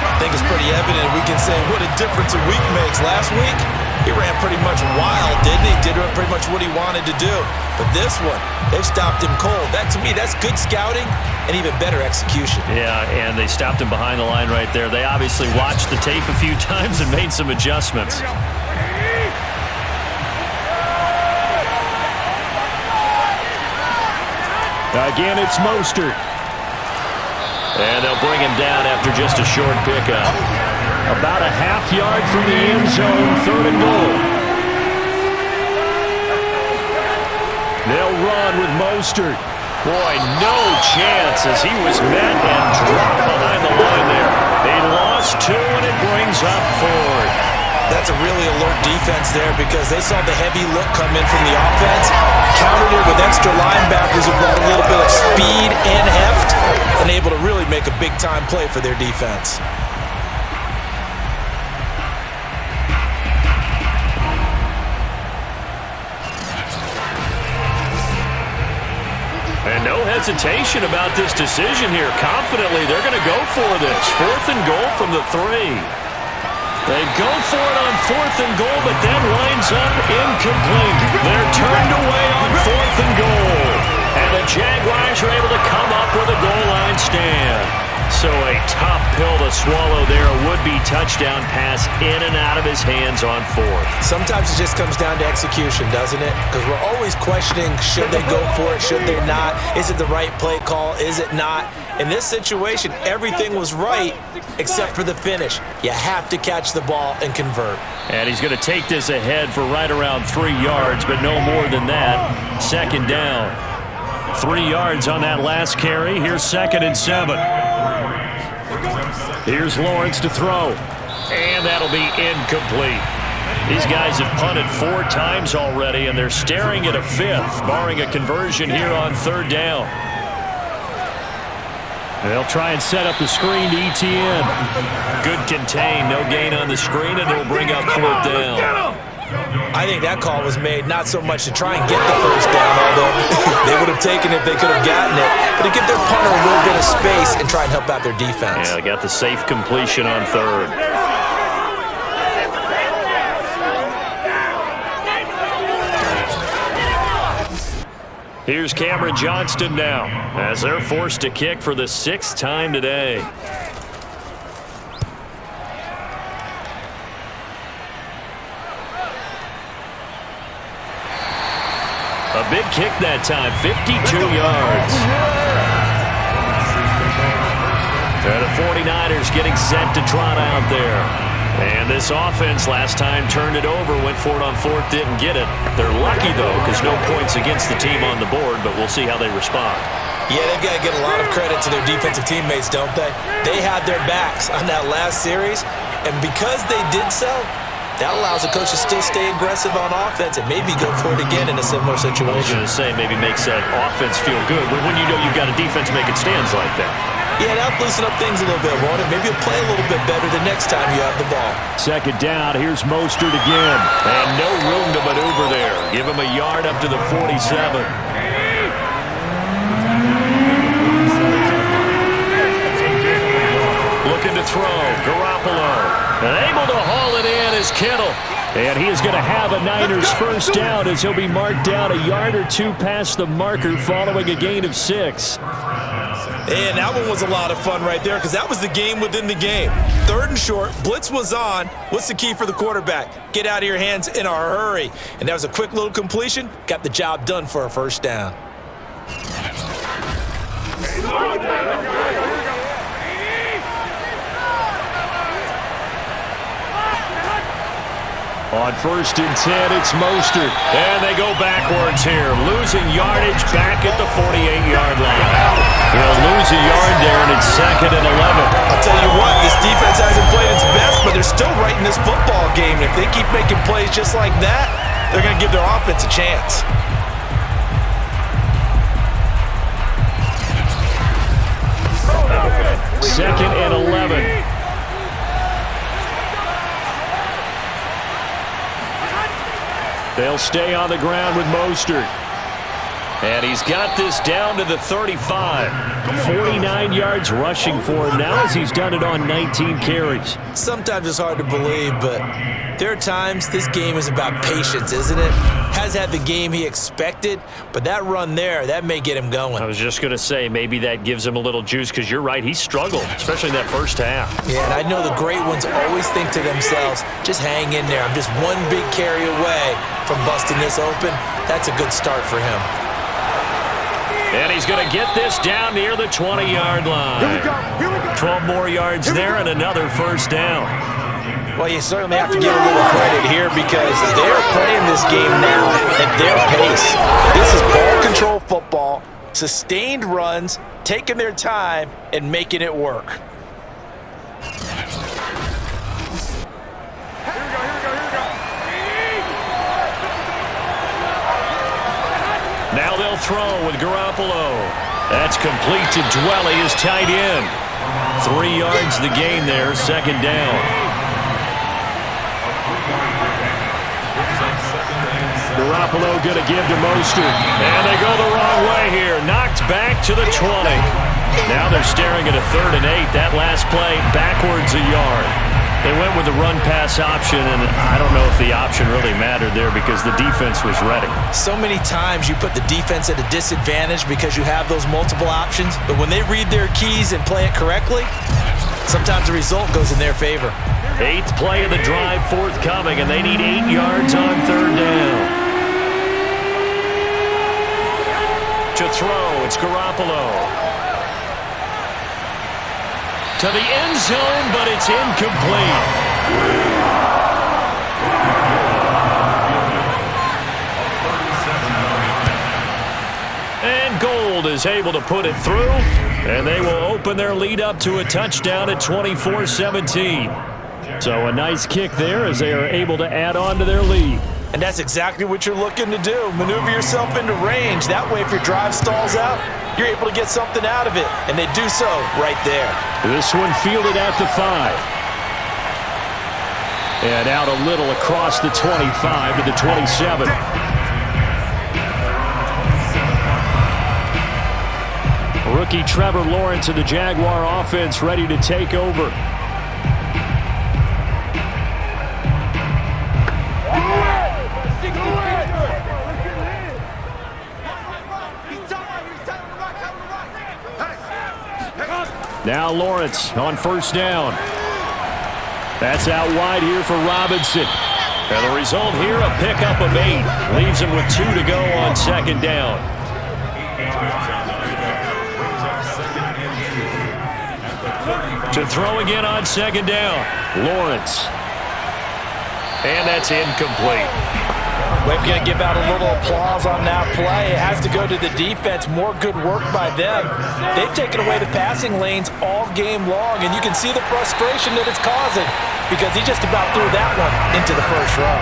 Speaker 4: I think it's pretty evident we can say what a difference a week makes. Last week, he ran pretty much wild, didn't he? Did pretty much what he wanted to do. But this one, they've stopped him cold. That, to me, that's good scouting and even better execution.
Speaker 6: Yeah, and they stopped him behind the line right there. They obviously watched the tape a few times and made some adjustments. Again, it's Mostert. And they'll bring him down after just a short pickup. About a half yard from the end zone, third and goal. They'll run with Mostert. Boy, no chance as he was met and dropped behind the line there. They lost 2, and it brings up 4th.
Speaker 4: That's a really alert defense there because they saw the heavy look come in from the offense, countered it with extra linebackers who brought a little bit of speed and heft, and able to really make a big-time play for their defense.
Speaker 6: And no hesitation about this decision here. Confidently, they're going to go for this. 4th and goal from the 3. They go for it on 4th and goal, but then winds up incomplete. They're turned away on 4th and goal. And the Jaguars are able to come up with a goal line stand. So a tough pill to swallow there. A would-be touchdown pass in and out of his hands on 4th.
Speaker 4: Sometimes it just comes down to execution, doesn't it? Because we're always questioning, should they go for it, should they not? Is it the right play call, is it not? In this situation, everything was right except for the finish. You have to catch the ball and convert.
Speaker 6: And he's going to take this ahead for right around 3 yards, but no more than that. Second down. 3 yards on that last carry. Here's 2nd and 7. Here's Lawrence to throw. And that'll be incomplete. These guys have punted 4 times already, and they're staring at a 5th, barring a conversion here on 3rd down. They'll try and set up the screen to ETN. Good contain, no gain on the screen, and it'll bring up 4th down.
Speaker 4: I think that call was made not so much to try and get the first down, although they would have taken it if they could have gotten it, but to give their punter a little bit of space and try and help out their defense.
Speaker 6: Yeah, they got the safe completion on 3rd. Here's Cameron Johnston now as they're forced to kick for the 6th time today. A big kick that time, 52 yards. And the 49ers getting set to trot out there. And this offense last time turned it over, went for it on 4th, didn't get it. They're lucky, though, because no points against the team on the board, but we'll see how they respond.
Speaker 4: Yeah, they've got to get a lot of credit to their defensive teammates, don't they? They had their backs on that last series, and because they did so, That allows the coach to still stay aggressive on offense and maybe go for it again in a similar situation.
Speaker 6: I was going to say maybe makes that offense feel good, but when you know you've got a defense making stands like that.
Speaker 4: Yeah, that'll loosen up things a little bit, won't it? Maybe you'll play a little bit better the next time you have the ball.
Speaker 3: Second down, here's Mostert again.
Speaker 6: And no room to maneuver there. Give him a yard up to the 47. Looking to throw, Garoppolo. And able to haul it in is Kittle.
Speaker 3: And he is going to have a Niners first down as he'll be marked down a yard or two past the marker following a gain of 6.
Speaker 4: And that one was a lot of fun right there because that was the game within the game. 3rd and short, blitz was on. What's the key for the quarterback? Get out of your hands in a hurry. And that was a quick little completion. Got the job done for a first down.
Speaker 3: On 1st and 10, it's Mostert.
Speaker 6: And they go backwards here, losing yardage back at the 48-yard line.
Speaker 3: He'll lose a yard there, and it's 2nd and 11.
Speaker 4: I'll tell you what, this defense hasn't played its best, but they're still right in this football game. And if they keep making plays just like that, they're going to give their offense a chance.
Speaker 3: Second and 11. They'll stay on the ground with Mostert.
Speaker 6: And he's got this down to the 35.
Speaker 3: 49 yards rushing for him now as he's done it on 19 carries.
Speaker 4: Sometimes it's hard to believe, but there are times this game is about patience, isn't it? Has had the game he expected, but that run there, that may get him going.
Speaker 6: I was just going to say, maybe that gives him a little juice because you're right, he struggled, especially in that first half.
Speaker 4: Yeah, and I know the great ones always think to themselves, just hang in there. I'm just one big carry away from busting this open. That's a good start for him.
Speaker 6: And he's going to get this down near the 20-yard line.
Speaker 5: Here we go. Here we go.
Speaker 6: 12 more yards there and another first down.
Speaker 4: Well, you certainly have to give a little credit here because they're playing this game now at their pace. This is ball control football, sustained runs, taking their time, and making it work.
Speaker 6: Now they'll throw with Garoppolo. That's complete to Dwelly, his tight end. 3 yards the gain there, 2nd down.
Speaker 3: Garoppolo going to give to Mostert.
Speaker 6: And they go the wrong way here. Knocked back to the 20. Now they're staring at a 3rd and 8. That last play, backwards a yard. They went with the run-pass option, and I don't know if the option really mattered there because the defense was ready.
Speaker 4: So many times you put the defense at a disadvantage because you have those multiple options, but when they read their keys and play it correctly, sometimes the result goes in their favor.
Speaker 6: 8th play of the drive forthcoming, and they need 8 yards on 3rd down. To throw, it's Garoppolo. To the end zone, but it's incomplete. And Gold is able to put it through, and they will open their lead up to a touchdown at 24-17.
Speaker 3: So a nice kick there as they are able to add on to their lead.
Speaker 4: And that's exactly what you're looking to do. Maneuver yourself into range. That way, if your drive stalls out, you're able to get something out of it. And they do so right there.
Speaker 3: This one fielded at the 5. And out a little across the 25 to the 27. Rookie Trevor Lawrence of the Jaguar offense ready to take over. Now Lawrence on 1st down. That's out wide here for Robinson.
Speaker 6: And the result here, a pickup of 8. Leaves him with 2 to go on 2nd down. To throw again on 2nd down. Lawrence. And that's incomplete.
Speaker 4: We're going to give out a little applause on that play. It has to go to the defense. More good work by them. They've taken away the passing lanes all game long, and you can see the frustration that it's causing because he just about threw that one into the first row.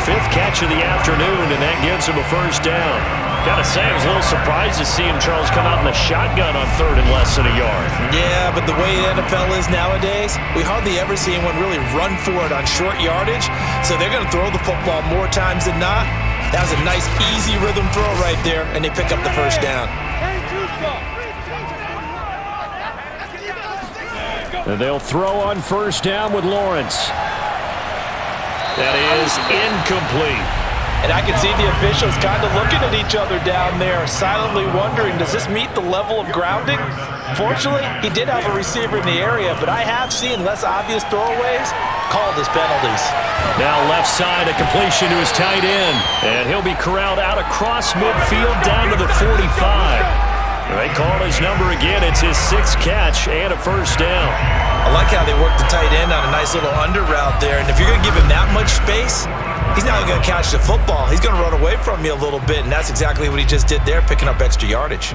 Speaker 3: 5th catch of the afternoon, and that gives him a first down. Gotta say, I was a little surprised to see him, Charles, come out in the shotgun on 3rd and less than a yard.
Speaker 4: Yeah, but the way the NFL is nowadays, we hardly ever see anyone really run for it on short yardage, so they're going to throw the football more times than not. That was a nice, easy rhythm throw right there, and they pick up the first down.
Speaker 3: And they'll throw on first down with Lawrence. That is incomplete.
Speaker 4: And I can see the officials kind of looking at each other down there, silently wondering, does this meet the level of grounding? Fortunately, he did have a receiver in the area, but I have seen less obvious throwaways called as penalties.
Speaker 3: Now left side, a completion to his tight end. And he'll be corralled out across midfield down to the 45. They call his number again. It's his 6th catch and a first down.
Speaker 4: I like how they worked the tight end on a nice little under route there. And if you're going to give him that much space, he's not going to catch the football. He's going to run away from you a little bit, and that's exactly what he just did there, picking up extra yardage.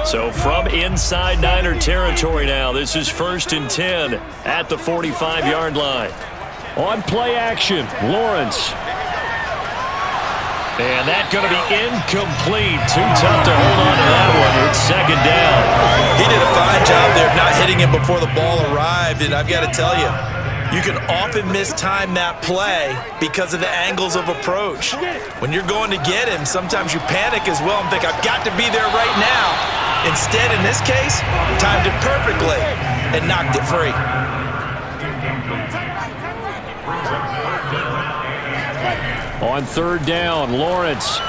Speaker 3: So from inside Niner territory now, this is 1st and 10 at the 45-yard line. On play action, Lawrence. And that's going to be incomplete. Too tough to hold on to that one. It's 2nd down.
Speaker 4: He did a fine job there of not hitting him before the ball arrived, and I've got to tell you, you can often mistime that play because of the angles of approach. When you're going to get him, sometimes you panic as well and think, I've got to be there right now. Instead, in this case, timed it perfectly and knocked it free.
Speaker 3: On 3rd down, Lawrence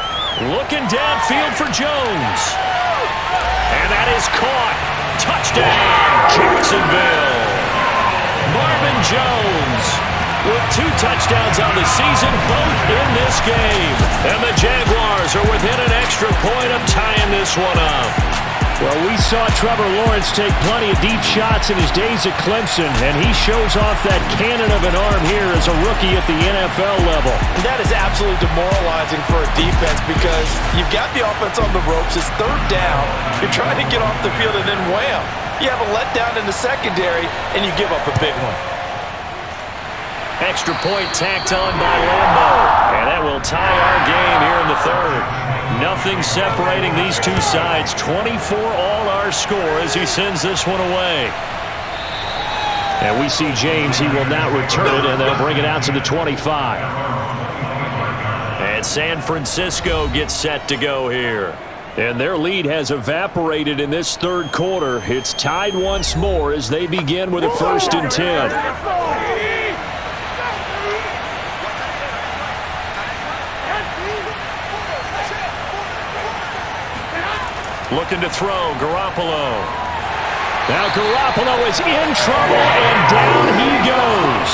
Speaker 3: looking downfield for Jones. And that is caught. Touchdown, Jacksonville. Marvin Jones with 2 touchdowns on the season, both in this game. And the Jaguars are within an extra point of tying this one up. Well, we saw Trevor Lawrence take plenty of deep shots in his days at Clemson, and he shows off that cannon of an arm here as a rookie at the NFL level.
Speaker 4: And that is absolutely demoralizing for a defense because you've got the offense on the ropes. It's 3rd down. You're trying to get off the field, and then wham, you have a letdown in the secondary, and you give up a big one.
Speaker 3: Extra point tacked on by Lambo, and that will tie our game here in the 3rd. Nothing separating these two sides. 24 all our score as he sends this one away. And we see James. He will not return it, and they'll bring it out to the 25. And San Francisco gets set to go here. And their lead has evaporated in this 3rd quarter. It's tied once more as they begin with a 1st and 10. Looking to throw, Garoppolo. Now Garoppolo is in trouble, and down he goes.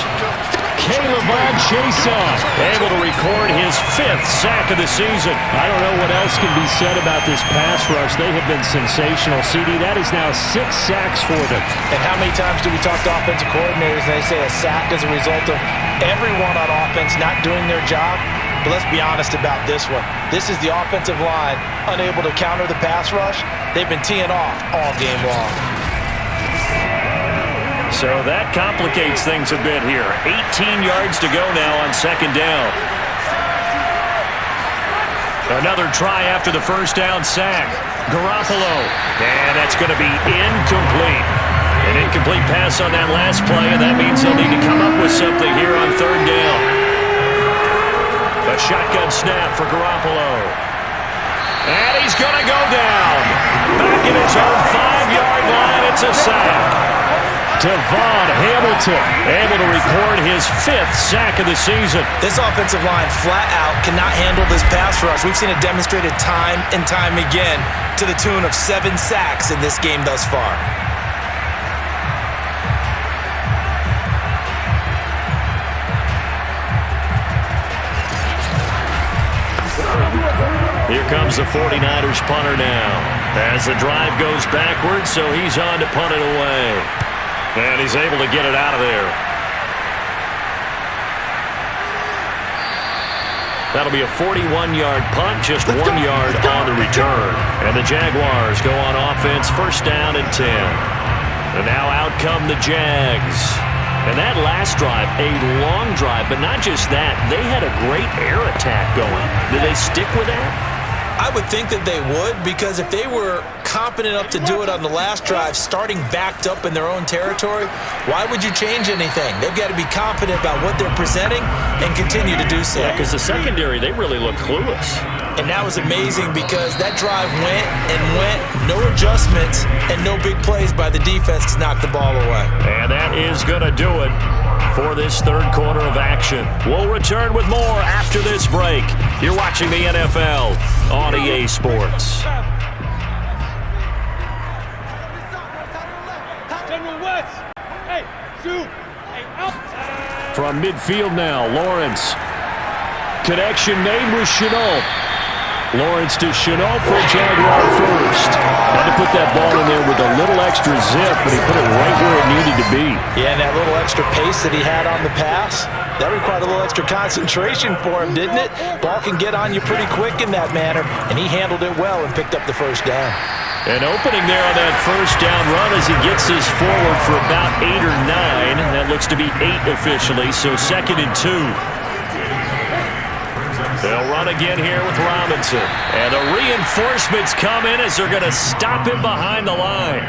Speaker 3: Caleb Chason able to record his 5th sack of the season. I don't know what else can be said about this pass rush. They have been sensational. CD, that is now 6 sacks for them.
Speaker 4: And how many times do we talk to offensive coordinators and they say a sack is a result of everyone on offense not doing their job? But let's be honest about this one. This is the offensive line unable to counter the pass rush. They've been teeing off all game long.
Speaker 3: So that complicates things a bit here. 18 yards to go now on 2nd down. Another try after the 1st down sack. Garoppolo. And that's going to be incomplete. An incomplete pass on that last play, and that means they'll need to come up with something here on 3rd down. A shotgun snap for Garoppolo. And he's going to go down. Back in his own 5-yard line, it's a sack. Devon Hamilton able to record his 5th sack of the season.
Speaker 4: This offensive line flat out cannot handle this pass rush. We've seen it demonstrated time and time again to the tune of 7 sacks in this game thus far.
Speaker 3: Here comes the 49ers punter now. As the drive goes backwards, so he's on to punt it away. And he's able to get it out of there. That'll be a 41-yard punt, just 1 yard on the return. And the Jaguars go on offense, first down and 10. And now out come the Jags. And that last drive, a long drive, but not just that. They had a great air attack going. Did they stick with that?
Speaker 4: I would think that they would, because if they were competent enough to do it on the last drive, starting backed up in their own territory, why would you change anything? They've got to be confident about what they're presenting and continue to do so.
Speaker 3: Yeah, because the secondary, they really look clueless.
Speaker 4: And that was amazing because that drive went and went, no adjustments, and no big plays by the defense to knock the ball away.
Speaker 3: And that is going to do it for this third quarter of action. We'll return with more after this break. You're watching the NFL on EA Sports. From midfield now, Lawrence. Connection made with Chenault. Lawrence to Chenault for Jaguar first. Had to put that ball in there with a little extra zip, but he put it right where it needed to be.
Speaker 4: Yeah, and that little extra pace that he had on the pass, that required a little extra concentration for him, didn't it? Ball can get on you pretty quick in that manner, and he handled it well and picked up the first down.
Speaker 3: An opening there on that first down run as he gets this forward for about 8 or 9. That looks to be 8 officially, so 2nd and 2. They'll run again here with Robinson. And the reinforcements come in as they're going to stop him behind the line.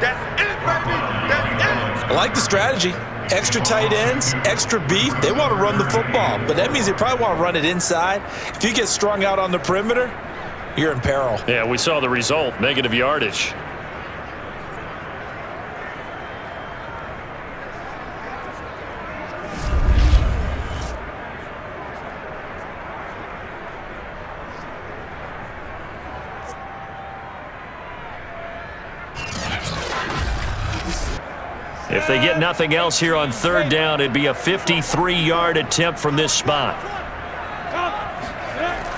Speaker 5: That's it, baby. That's it.
Speaker 4: I like the strategy. Extra tight ends, extra beef. They want to run the football, but that means they probably want to run it inside. If you get strung out on the perimeter, you're in peril.
Speaker 3: Yeah, we saw the result, negative yardage. If they get nothing else here on third down, it'd be a 53-yard attempt from this spot.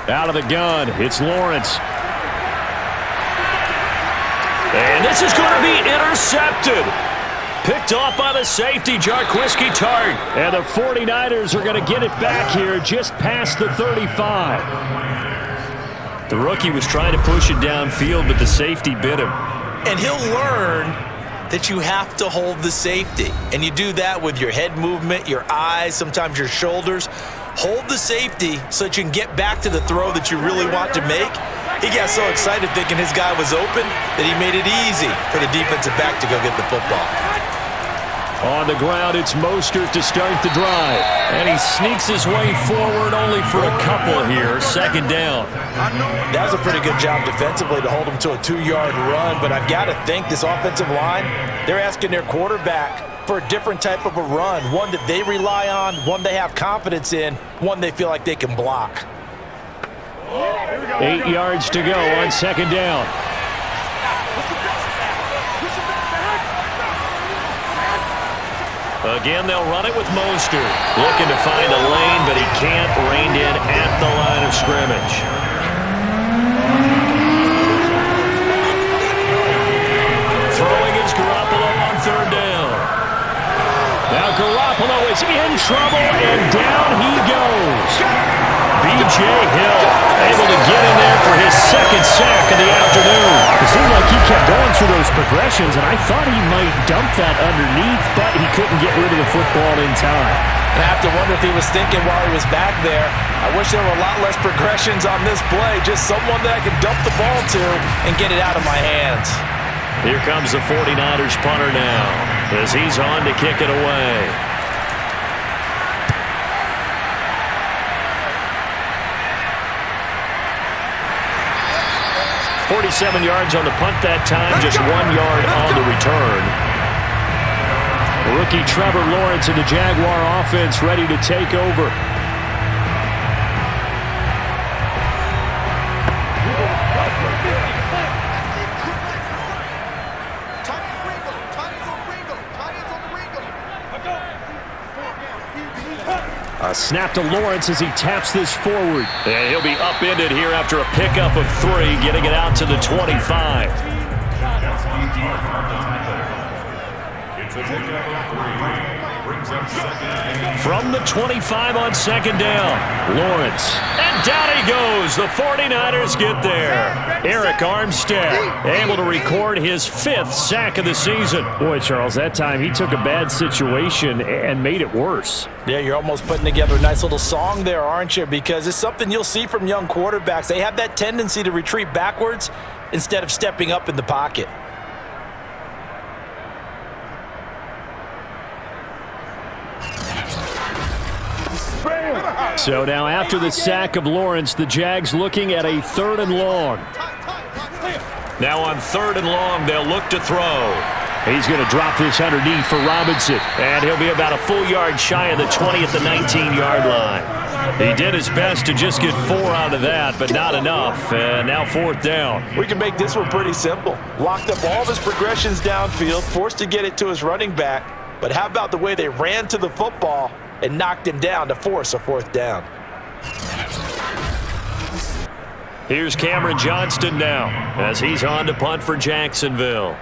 Speaker 3: Out of the gun, it's Lawrence. And this is going to be intercepted. Picked off by the safety, Jarquiski Tart. And the 49ers are going to get it back here just past the 35. The rookie was trying to push it downfield, but the safety bit him.
Speaker 4: And he'll learn that you have to hold the safety. And you do that with your head movement, your eyes, sometimes your shoulders. Hold the safety so that you can get back to the throw that you really want to make. He got so excited thinking his guy was open that he made it easy for the defensive back to go get the football.
Speaker 3: On the ground, it's Mostert to start the drive. And he sneaks his way forward only for a couple here. 2nd down.
Speaker 4: That was a pretty good job defensively to hold him to a 2-yard run, but I've got to think this offensive line, they're asking their quarterback for a different type of a run, one that they rely on, one they have confidence in, one they feel like they can block.
Speaker 3: 8 yards to go on 2nd down. Again, they'll run it with Mostert. Looking to find a lane, but he can't. Reined in at the line of scrimmage. Throwing is Garoppolo on 3rd down. Now Garoppolo is in trouble, and down he goes. B.J. Hill able to get in there for his 2nd sack of the afternoon.
Speaker 8: It seemed like he kept going through those progressions, and I thought he might dump that underneath, but he couldn't get rid of the football in time.
Speaker 4: And I have to wonder if he was thinking while he was back there, I wish there were a lot less progressions on this play, just someone that I could dump the ball to and get it out of my hands.
Speaker 3: Here comes the 49ers punter now, as he's on to kick it away. 47 yards on the punt that time, just 1 yard on the return. Rookie Trevor Lawrence and the Jaguar offense ready to take over.
Speaker 8: snap to Lawrence as he taps this forward.
Speaker 3: And he'll be upended here after a pickup of 3, getting it out to the 25.
Speaker 5: It's a pickup of 3. Brings up second.
Speaker 3: From the 25 on second down, Lawrence. And down he goes. The 49ers get there. Eric Armstead able to record his 5th sack of the season.
Speaker 8: Boy, Charles, that time he took a bad situation and made it worse.
Speaker 4: Yeah, you're almost putting together a nice little song there, aren't you? Because it's something you'll see from young quarterbacks. They have that tendency to retreat backwards instead of stepping up in the pocket.
Speaker 8: So now after the sack of Lawrence, the Jags looking at a 3rd and long.
Speaker 3: Now on 3rd and long, they'll look to throw.
Speaker 8: He's going to drop this underneath for Robinson.
Speaker 3: And he'll be about a full yard shy of the 20 at the 19-yard line. He did his best to just get 4 out of that, but not enough. And now 4th down.
Speaker 4: We can make this one pretty simple. Locked up all of his progressions downfield, forced to get it to his running back. But how about the way they ran to the football and knocked him down to force a 4th down?
Speaker 3: Here's Cameron Johnston now as he's on to punt for Jacksonville.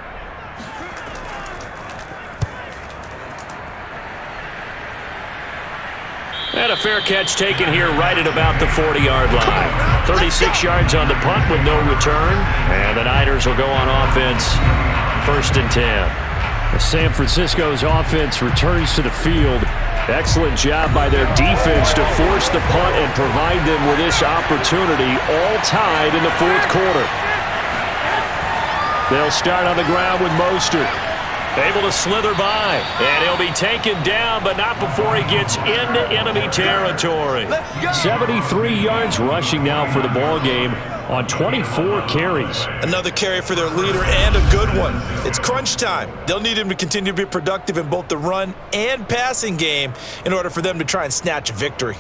Speaker 3: And a fair catch taken here right at about the 40-yard line. 36 yards on the punt with no return. And the Niners will go on offense, 1st and 10.
Speaker 8: San Francisco's offense returns to the field. Excellent job by their defense to force the punt and provide them with this opportunity, all tied in the 4th quarter. They'll start on the ground with Mostert.
Speaker 3: Able to slither by, and he'll be taken down, but not before he gets into enemy territory.
Speaker 8: 73 yards rushing now for the ball game on 24 carries.
Speaker 4: Another carry for their leader and a good one. It's crunch time. They'll need him to continue to be productive in both the run and passing game in order for them to try and snatch a victory.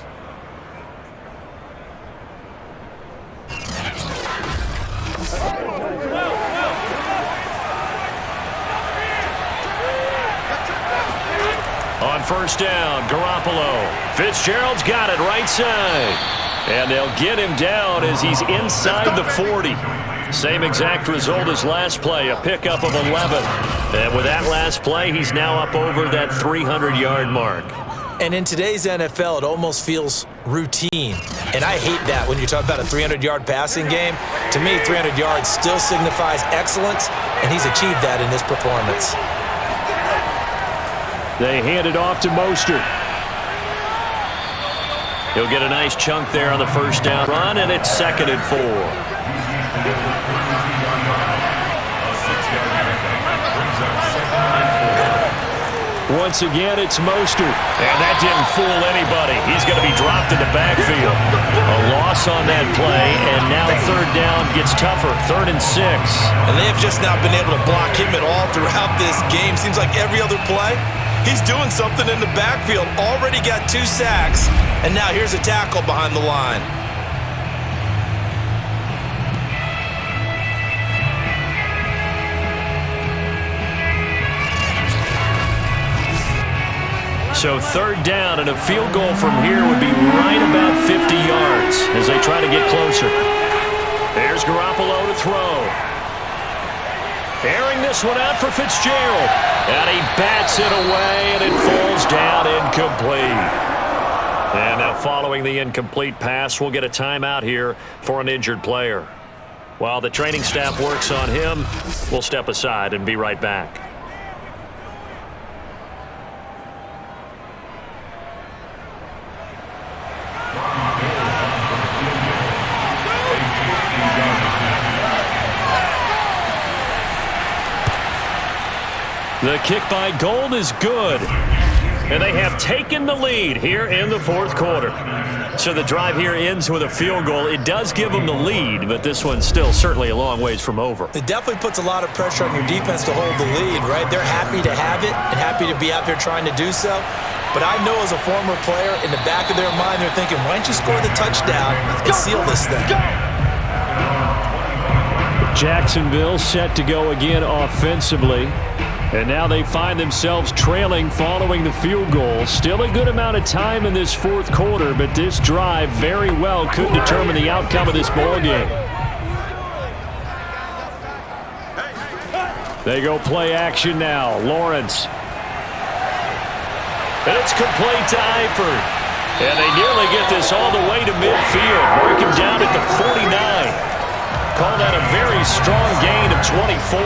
Speaker 3: On 1st down, Garoppolo. Fitzgerald's got it right side. And they'll get him down as he's inside the 40. Same exact result as last play, a pickup of 11. And with that last play, he's now up over that 300-yard mark.
Speaker 4: And in today's NFL, it almost feels routine. And I hate that when you talk about a 300-yard passing game. To me, 300 yards still signifies excellence, and he's achieved that in this performance.
Speaker 8: They hand it off to Mostert.
Speaker 3: He'll get a nice chunk there on the 1st down run, and it's 2nd and 4.
Speaker 8: Once again, it's Mostert.
Speaker 3: And that didn't fool anybody. He's going to be dropped in the backfield. A loss on that play, and now 3rd down gets tougher, 3rd and 6.
Speaker 4: And they have just not been able to block him at all throughout this game. Seems like every other play, he's doing something in the backfield. Already got 2 sacks, and now here's a tackle behind the line.
Speaker 3: So 3rd down, and a field goal from here would be right about 50 yards as they try to get closer. There's Garoppolo to throw. Airing this one out for Fitzgerald. And he bats it away, and it falls down incomplete. And now following the incomplete pass, we'll get a timeout here for an injured player. While the training staff works on him, we'll step aside and be right back. The kick by Gold is good. And they have taken the lead here in the 4th quarter. So the drive here ends with a field goal. It does give them the lead, but this one's still certainly a long ways from over.
Speaker 4: It definitely puts a lot of pressure on your defense to hold the lead, right? They're happy to have it and happy to be out there trying to do so. But I know as a former player, in the back of their mind, they're thinking, why don't you score the touchdown and seal this thing?
Speaker 8: Jacksonville set to go again offensively. And now they find themselves trailing following the field goal. Still a good amount of time in this fourth quarter, but this drive very well could determine the outcome of this ball game. They go play action now. Lawrence.
Speaker 3: And it's complete to Eifert. And they nearly get this all the way to midfield. Mark him down at the 49. Call that a very strong gain of 24.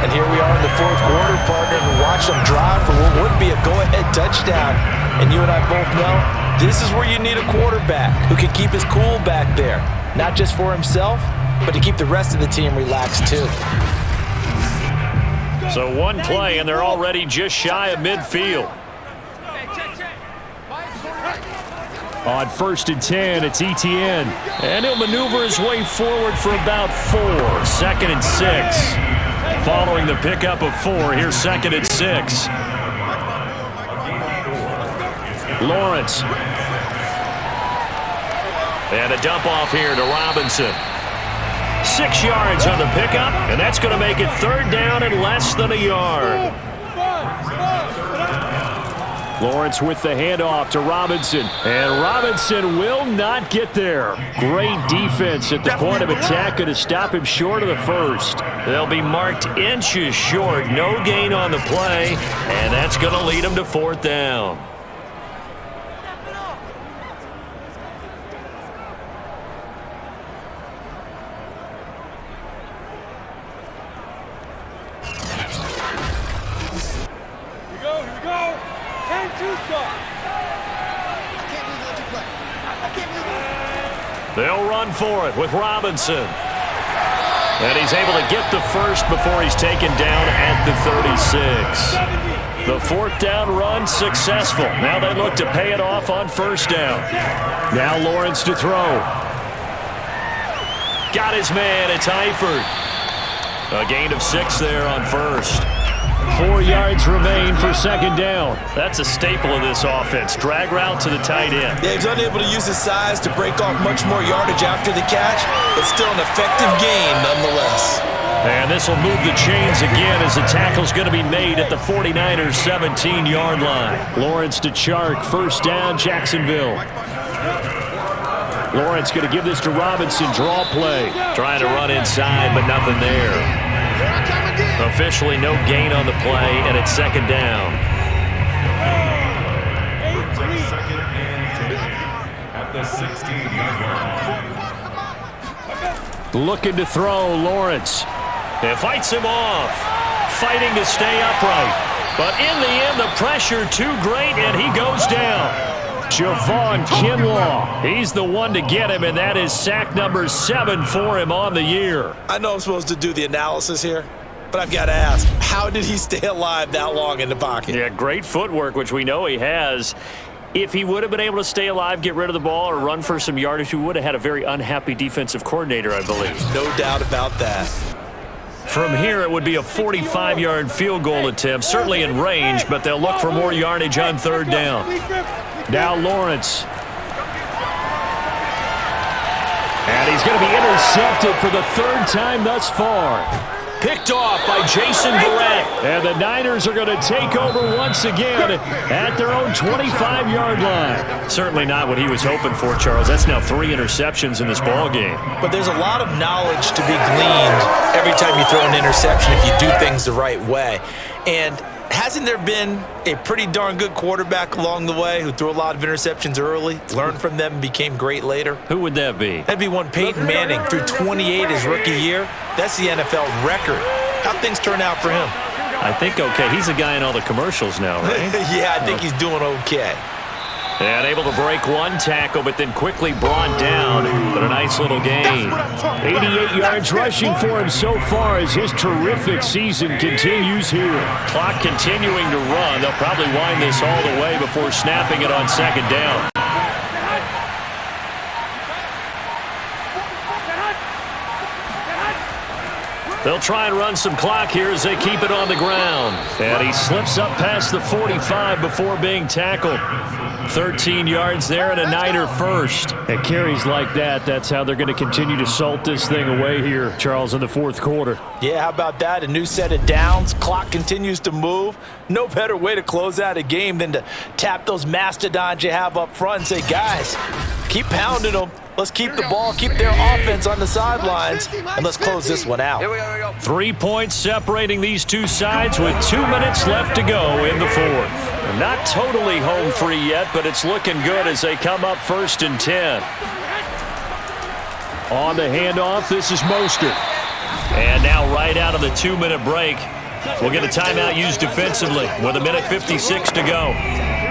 Speaker 4: And here we are in the fourth quarter, partner, and watch them drive for what would be a go-ahead touchdown. And you and I both know this is where you need a quarterback who can keep his cool back there. Not just for himself, but to keep the rest of the team relaxed too.
Speaker 3: So one play, and they're already just shy of midfield.
Speaker 8: On 1st and 10, it's Etienne.
Speaker 3: And he'll maneuver his way forward for about 4. 2nd and 6. Following the pickup of 4, here's 2nd and 6.
Speaker 8: Lawrence.
Speaker 3: And a dump off here to Robinson. 6 yards on the pickup, and that's going to make it 3rd down and less than a yard.
Speaker 8: Lawrence with the handoff to Robinson. And Robinson will not get there. Great defense at the point of attack, going to stop him short of the first.
Speaker 3: They'll be marked inches short. No gain on the play, and that's going to lead them to 4th down. They'll run for it with Robinson. And he's able to get the first before he's taken down at the 36. The 4th down run successful. Now they look to pay it off on 1st down.
Speaker 8: Now Lawrence to throw.
Speaker 3: Got his man. It's Eifert. A gain of 6 there on 1st.
Speaker 8: 4 yards remain for 2nd down.
Speaker 3: That's a staple of this offense. Drag route to the tight end.
Speaker 4: Yeah, he's unable to use his size to break off much more yardage after the catch, but still an effective gain nonetheless.
Speaker 3: And this will move the chains again as the tackle's going to be made at the 49ers 17-yard line.
Speaker 8: Lawrence to Chark. 1st down, Jacksonville. Lawrence going to give this to Robinson. Draw play.
Speaker 3: Trying to run inside, but nothing there. Officially no gain on the play, and it's 2nd down.
Speaker 9: At the 16-yard line.
Speaker 8: Looking to throw, Lawrence.
Speaker 3: It fights him off. Fighting to stay upright. But in the end, the pressure too great, and he goes down.
Speaker 8: Javon Kinlaw. He's the one to get him, and that is sack number 7 for him on the year.
Speaker 4: I know I'm supposed to do the analysis here, but I've got to ask, how did he stay alive that long in the pocket?
Speaker 3: Yeah, great footwork, which we know he has. If he would have been able to stay alive, get rid of the ball, or run for some yardage, he would have had a very unhappy defensive coordinator, I believe.
Speaker 4: No doubt about that.
Speaker 3: From here, it would be a 45-yard field goal attempt, certainly in range, but they'll look for more yardage on 3rd down.
Speaker 8: Now Lawrence. And he's going to be intercepted for the 3rd time thus far.
Speaker 3: Picked off by Jason Verrett.
Speaker 8: And the Niners are going to take over once again at their own 25-yard line.
Speaker 3: Certainly not what he was hoping for, Charles. That's now 3 interceptions in this ball game.
Speaker 4: But there's a lot of knowledge to be gleaned every time you throw an interception if you do things the right way. And hasn't there been a pretty darn good quarterback along the way who threw a lot of interceptions early, learned from them, and became great later?
Speaker 3: Who would that be?
Speaker 4: That'd be one Peyton Manning, threw 28 his rookie year. That's the NFL record. How'd things turn out for him?
Speaker 3: I think okay. He's a guy in all the commercials now, right?
Speaker 4: Yeah, I think he's doing okay.
Speaker 3: And able to break one tackle, but then quickly brought down. But a nice little gain.
Speaker 8: 88 yards rushing for him so far as his terrific season continues here.
Speaker 3: Clock continuing to run. They'll probably wind this all the way before snapping it on 2nd down. They'll try and run some clock here as they keep it on the ground. And he slips up past the 45 before being tackled. 13 yards there and a Niner first.
Speaker 8: At carries like that, that's how they're going to continue to salt this thing away here, Charles, in the fourth quarter.
Speaker 4: Yeah, how about that? A new set of downs. Clock continues to move. No better way to close out a game than to tap those mastodons you have up front and say, guys, keep pounding them. Let's keep the ball, keep their offense on the sidelines, and let's close this one out.
Speaker 3: 3 points separating these two sides with 2 minutes left to go in the fourth. Not totally home free yet, but it's looking good as they come up 1st and 10.
Speaker 8: On the handoff, this is Mostert.
Speaker 3: And now right out of the 2-minute break, we'll get a timeout used defensively with 1:56 to go.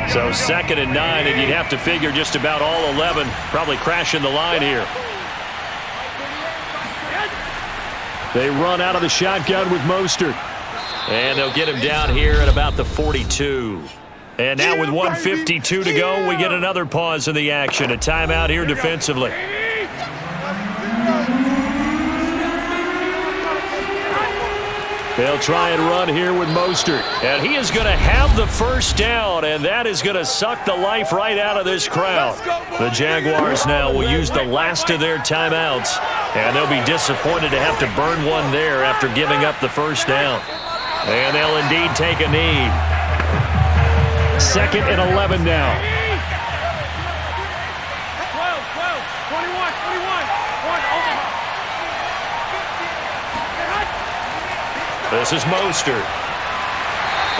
Speaker 3: So 2nd and 9, and you'd have to figure just about all 11 probably crashing the line here.
Speaker 8: They run out of the shotgun with Mostert.
Speaker 3: And they'll get him down here at about the 42. And now with 1:52 to go, we get another pause in the action. A timeout here defensively.
Speaker 8: They'll try and run here with Mostert.
Speaker 3: And he is going to have the first down, and that is going to suck the life right out of this crowd. The Jaguars now will use the last of their timeouts, and they'll be disappointed to have to burn one there after giving up the first down. And they'll indeed take a knee.
Speaker 8: 2nd and 11 now.
Speaker 5: 12, 21,
Speaker 3: This is Mostert.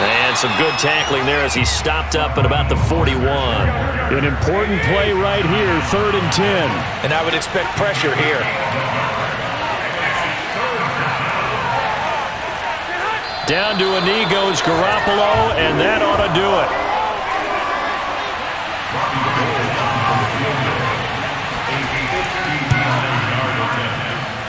Speaker 3: And some good tackling there as he stopped up at about the 41.
Speaker 8: An important play right here, 3rd and 10.
Speaker 4: And I would expect pressure here.
Speaker 3: Down to a knee goes Garoppolo, and that ought to do it.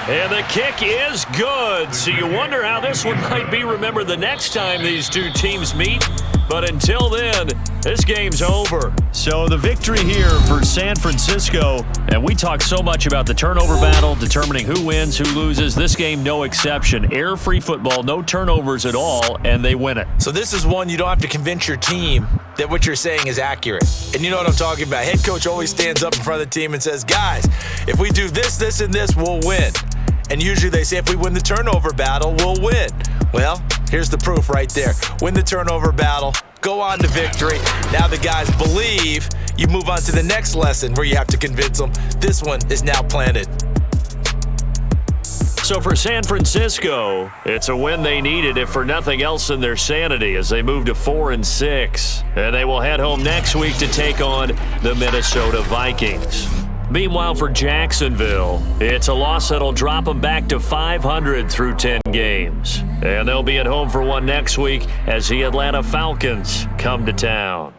Speaker 3: And the kick is good. So you wonder how this one might be remembered the next time these two teams meet. But until then, this game's over. So the victory here for San Francisco. And we talk so much about the turnover battle, determining who wins, who loses. This game, no exception. Error-free football, no turnovers at all, and they win it.
Speaker 4: So this is one you don't have to convince your team that what you're saying is accurate. And you know what I'm talking about. Head coach always stands up in front of the team and says, guys, if we do this, this, and this, we'll win. And usually they say if we win the turnover battle, we'll win. Well, here's the proof right there. Win the turnover battle, go on to victory. Now the guys believe. You move on to the next lesson where you have to convince them. This one is now planted.
Speaker 3: So for San Francisco, it's a win they needed, if for nothing else than their sanity, as they move to 4-6. And they will head home next week to take on the Minnesota Vikings. Meanwhile, for Jacksonville, it's a loss that'll drop them back to 500 through 10 games. And they'll be at home for one next week as the Atlanta Falcons come to town.